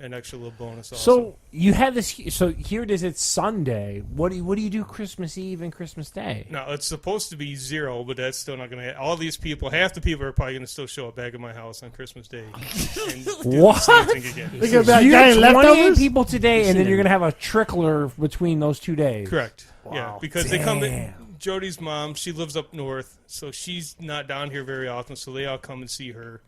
an extra little bonus. Also. So you had this. So here it is. It's Sunday. What do you do Christmas Eve and Christmas Day? no, it's supposed to be 0, but that's still not going to. All these people, half the people are probably going to still show up back at my house on Christmas Day and do What? the same thing again. Look at that You guy have in 28 leftovers. people today, and then you're gonna have a trickler between those 2 days. Correct. Yeah, Wow. because they come. Damn. Jody's mom, she lives up north, so she's not down here very often. So they all come and see her.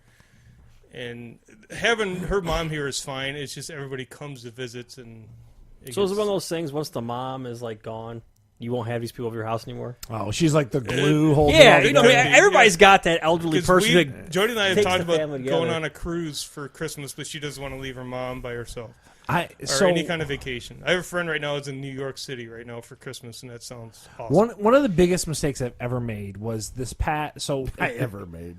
And having her mom here is fine. It's just everybody comes to visit, and So is it one of those things? Once the mom is like gone, you won't have these people over your house anymore. Oh, she's like the glue holding. Yeah, all you know, together. Could be, everybody's got that elderly person. that Jody and I have takes talked the about family going together. on a cruise for Christmas, but she doesn't want to leave her mom by herself or So any kind of vacation. I have a friend right now who's in New York City right now for Christmas, and that sounds awesome. one of the biggest mistakes I've ever made was this So I ever made.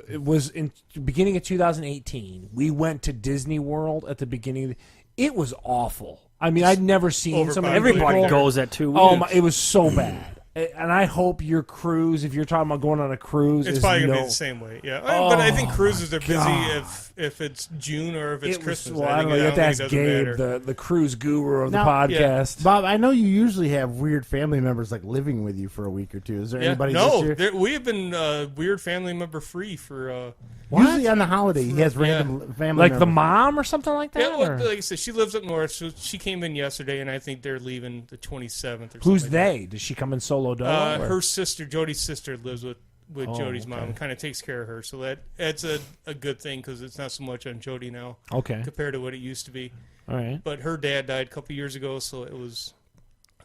it was in the beginning of 2018. We went to Disney World at the beginning. It was awful. I mean, I'd never seen so many Everybody people. goes at 2 weeks. Oh my! It was so bad. And I hope your cruise, if you're talking about going on a cruise, It's is probably gonna no. be the same way, yeah. But I think cruises are busy God. if it's June or if it's It was, Christmas. well, I don't know. You have to think ask it doesn't Gabe, matter. the cruise guru of the Now- podcast. Bob, I know you usually have weird family members like living with you for a week or two. Is there Yeah. anybody No, this year? we have been weird family member free for. Usually on the holiday, he has random family Like the members. mom or something like that? Yeah, well, or- like I said, she lives up north, so she came in yesterday, and I think they're leaving the 27th. Or Who's something like they? Does she come in solo dolo? that. or- Her sister, Jody's sister, lives with Oh, Jody's mom okay. and kind of takes care of her. So that's a good thing because it's not so much on Jody now Okay. compared to what it used to be. All right. But her dad died a couple years ago, so it's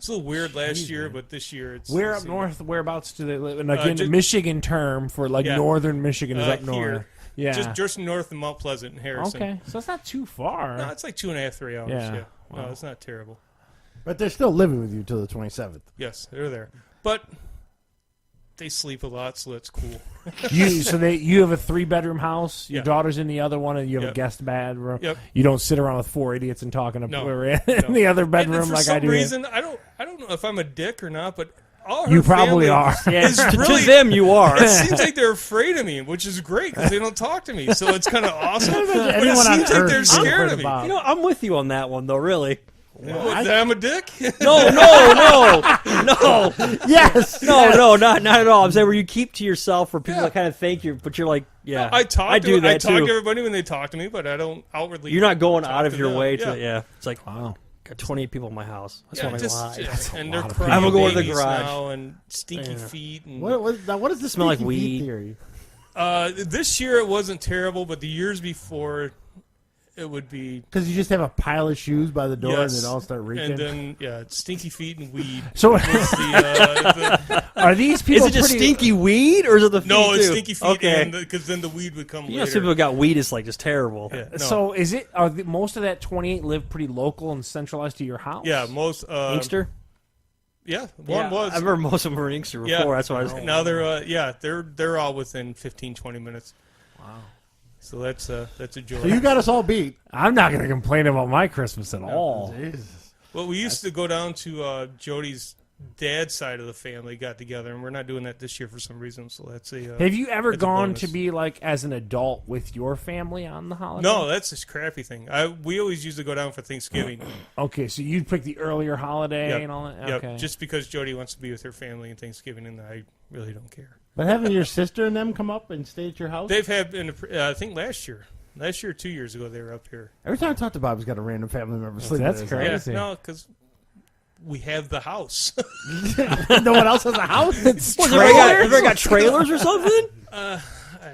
a little weird last year, but this year it's Where up it's- north? Whereabouts do they live? And again, just- Michigan term for like Yeah. northern Michigan is up north. here. Yeah. Just north of Mount Pleasant and Harrison. Okay, so it's not too far. No, it's like 2.5, 3 hours. Yeah. Yeah. Wow. No, it's not terrible. But they're still living with you till the 27th. Yes, they're there. But they sleep a lot, so that's cool. You have a 3-bedroom house. Your Yeah. daughter's in the other one, and you have a Yep. guest bedroom. Yep. You don't sit around with 4 idiots and talking No. in No. the other And bedroom for like some I do. reason, I don't know if I'm a dick or not, but all her You probably family are. Yeah, is to really. them you are. It seems like they're afraid of me, which is great because they don't talk to me. So it's kind of awesome. But it Anyone on seems like Earth they're is afraid scared of of me. Bob. You know, I'm with you on that one though. Really, What, that I'm a dick? No. Yes. No, not at all. I'm saying where you keep to yourself, where people kind of thank you, but you're like, yeah, I talk. I do that I talk too. to everybody when they talk to me, but I don't outwardly. You're not going talk out of to your them. way to. Yeah, it's like Wow. got 28 people in my house. That's Yeah, what I just, lie. yeah. And they're lot of crying I'm gonna go to the babies garage. now and stinky Yeah. feet. And, What is the Smell like stinky feet weed. theory? this year it wasn't terrible, but the years before, it would be. Because you just have a pile of shoes by the door Yes. and they all start reeking. And then stinky feet and weed. So Was the, are these Is people it just pretty, stinky weed, or is it the feet no, it's too? stinky feet, Okay. because then the weed would come You know, later. some people got weed is like just terrible. Yeah, no. So is it? Are most of that 28 live pretty local and centralized to your house? yeah, most. Inkster? Yeah, one Yeah, was. I remember most of them were in Inkster before. Yeah. That's why I was. Now they're all within 15, 20 minutes. Wow. So that's a joy. So you got us all beat. I'm not going to complain about my Christmas at all. Jesus. Well, we used to go down to Jody's dad's side of the family got together, and we're not doing that this year for some reason. So that's a. Have you ever That's a gone bonus. to be like as an adult with your family on the holiday? No, that's this crappy thing. We always used to go down for Thanksgiving. Okay, so you'd pick the earlier holiday Yep. and all that. Yep, Okay. just because Jody wants to be with her family in Thanksgiving, and I really don't care. But having your sister and them come up and stay at your house? They've had, I think last year, or 2 years ago, they were up here. Every time I talk to Bob, he's got a random family member sleeping That's at his crazy. house. See. No, because we have the house. No one else has a house? Everybody got trailers or something? I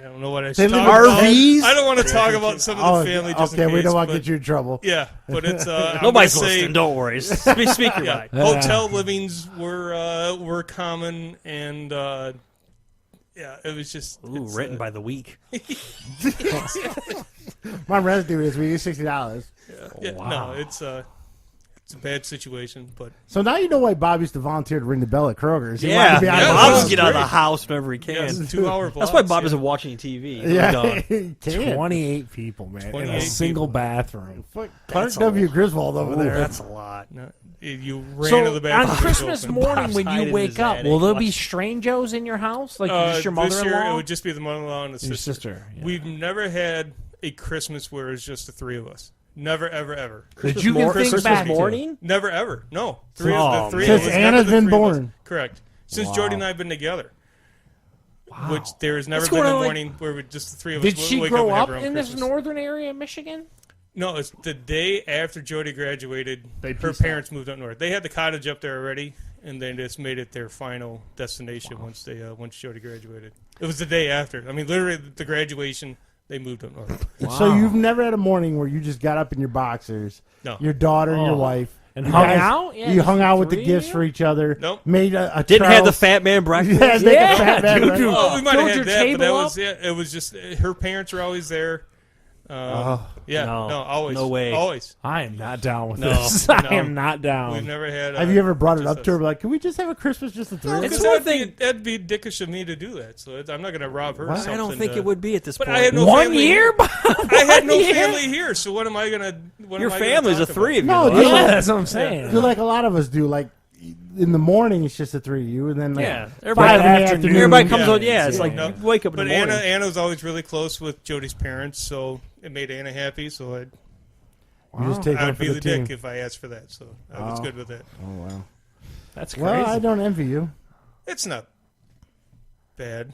don't know what I They should live talk in about. RVs? I don't want to talk about some of the family. Just okay, in we case, don't want to but- get you in trouble. Yeah, but it's I'm Nobody's gonna say, listening. Don't worry. Speak your Yeah, mind. hotel livings were common, and yeah, it was just Ooh, it's, written by the week. My rent due is we use $60. yeah, Wow. no, it's a bad situation, but So now you know why Bob used to volunteer to ring the bell at Kroger's. He wanted Yeah, to be out Yeah, of the Bob house. just get out of the great. house whenever he can. yes, 2 hour blocks. That's why Bob yeah. isn't watching TV. He's Yeah, done. he can't. 28 people, man, in 28 a single people. bathroom. Fuck, That's Clark a W. lot. Griswold over there. That's a lot. No, you ran So to the bathroom. on it was Christmas open. morning, Bob's when hiding you in wake his up, attic. will there be Watch- strangers in your house? Like just your This year, mother-in-law? it would just be the mother-in-law and the Your sister. sister. Yeah. We've never had a Christmas where it's just the three of us. Never, ever, ever. That you can think Christmas back to. morning? Never, ever. No. Oh, The three of Since us. Anna's never the been three of us. born. Correct. Since Wow. Jody and I have been together. Wow. Which there has never That's been a going on, like- morning where we just the three of Did us she wake grow up, up and have her in own this Christmas. northern area of Michigan? No, it's the day after Jody graduated. They Her pieced out. parents moved up north. They had the cottage up there already, and they just made it their final destination once Jody graduated. It was the day after. I mean, literally the graduation. They moved up north. So you've never had a morning where you just got up in your boxers, No. your daughter and your Oh. wife, And you hung guys- out? Yeah, you just hung the out with the three of gifts you? for each other. Nope. Made a Didn't have the Charles- fat man breakfast. Yeah, make a Yeah, fat man dude, breakfast. Oh, we might have Filled had your that, but that table was it was just her parents were always there. Yeah, No. no, always, No way. always. I am not down with No, this. no. I am not We've down. never had. Have you ever brought it just up to her? us. Like, can we just have a Christmas just the three of It's us? one That'd be dickish of me to do that. So I'm not going to rob her. What? Something I don't think to- it would be at this But point. I had no One family. year? Bob? I had no One year? family here, so what am I gonna? What Your am I gonna family's talk the three of you. No, though. just Yeah, like- that's what I'm saying. Do like a lot of us do. Like in the morning, it's just the three of you, and then like Yeah, 5 everybody- in the afternoon. Everybody comes Yeah. on. Yeah, it's Yeah. like No. you wake up in But the morning. Anna was always really close with Jody's parents, so it made Anna happy. So You just take one I'd for be the the team. dick if I asked for that. So I was good with that. Oh wow. That's crazy. Well, I don't envy you. It's not bad.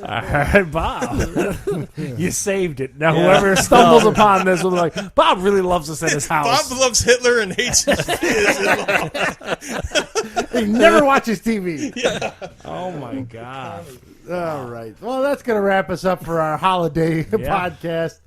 All right, Bob. You saved it. Now, whoever stumbles upon this will be like, Bob really loves us at his house. Bob loves Hitler and hates his He never watches TV. Oh, my God. All right. Well, that's going to wrap us up for our holiday podcast.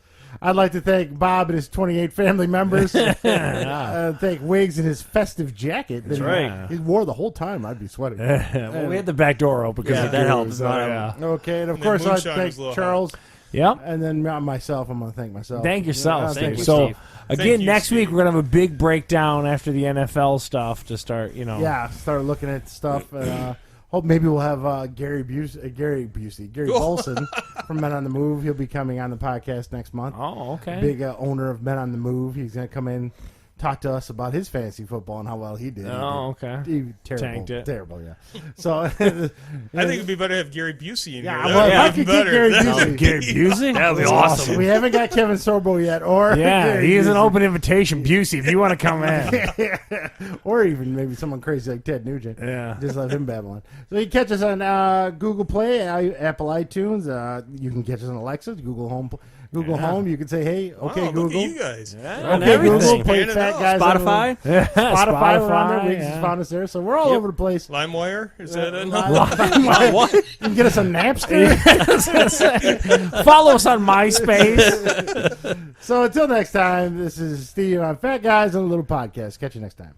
I'd like to thank Bob and his 28 family members. Thank Wiggs and his festive jacket. That's right. He wore the whole time. I'd be sweating. Well, we had the back door open. Because Yeah, of that Drew, helps. so, yeah. Okay, and of And course, then I'd like to moonshine was thank a little Charles. Yep. And then myself, I'm going to thank myself. Thank yourself. Thank you, so, Steve. again, Thank you, next Steve. week we're going to have a big breakdown after the NFL stuff to start, Yeah, start looking at stuff. And, hope maybe we'll have Gary Bolson from Men on the Move. He'll be coming on the podcast next month. Oh, okay. Big owner of Men on the Move. He's going to come in, talk to us about his fantasy football and how well he did. Oh, okay. He terrible, Tanked it. terrible, yeah. So I think it'd be better to have Gary Busey in Yeah, here. well, That if I would be could get better. Gary That Busey- would Gary be- Busey? That would be awesome. we haven't got Kevin Sorbo yet, or Yeah, Gary he's an Busey. open invitation. Busey, if you want to come in. Or even maybe someone crazy like Ted Nugent. Yeah. Just let him babble on. So you can catch us on Google Play, Apple iTunes. You can catch us on Alexa, Google Home. You can say, "Hey, okay, Wow, look Google." at you guys. On Okay, Google. everything. Play Handing Fat out. Guys. on the- Spotify. Spotify, we're on there. We yeah. just found us there, so we're all over the place. LimeWire? Is that it? What? You can get us on Napster. Follow us on MySpace. So until next time, this is Steve on Fat Guys on a Little Podcast. Catch you next time.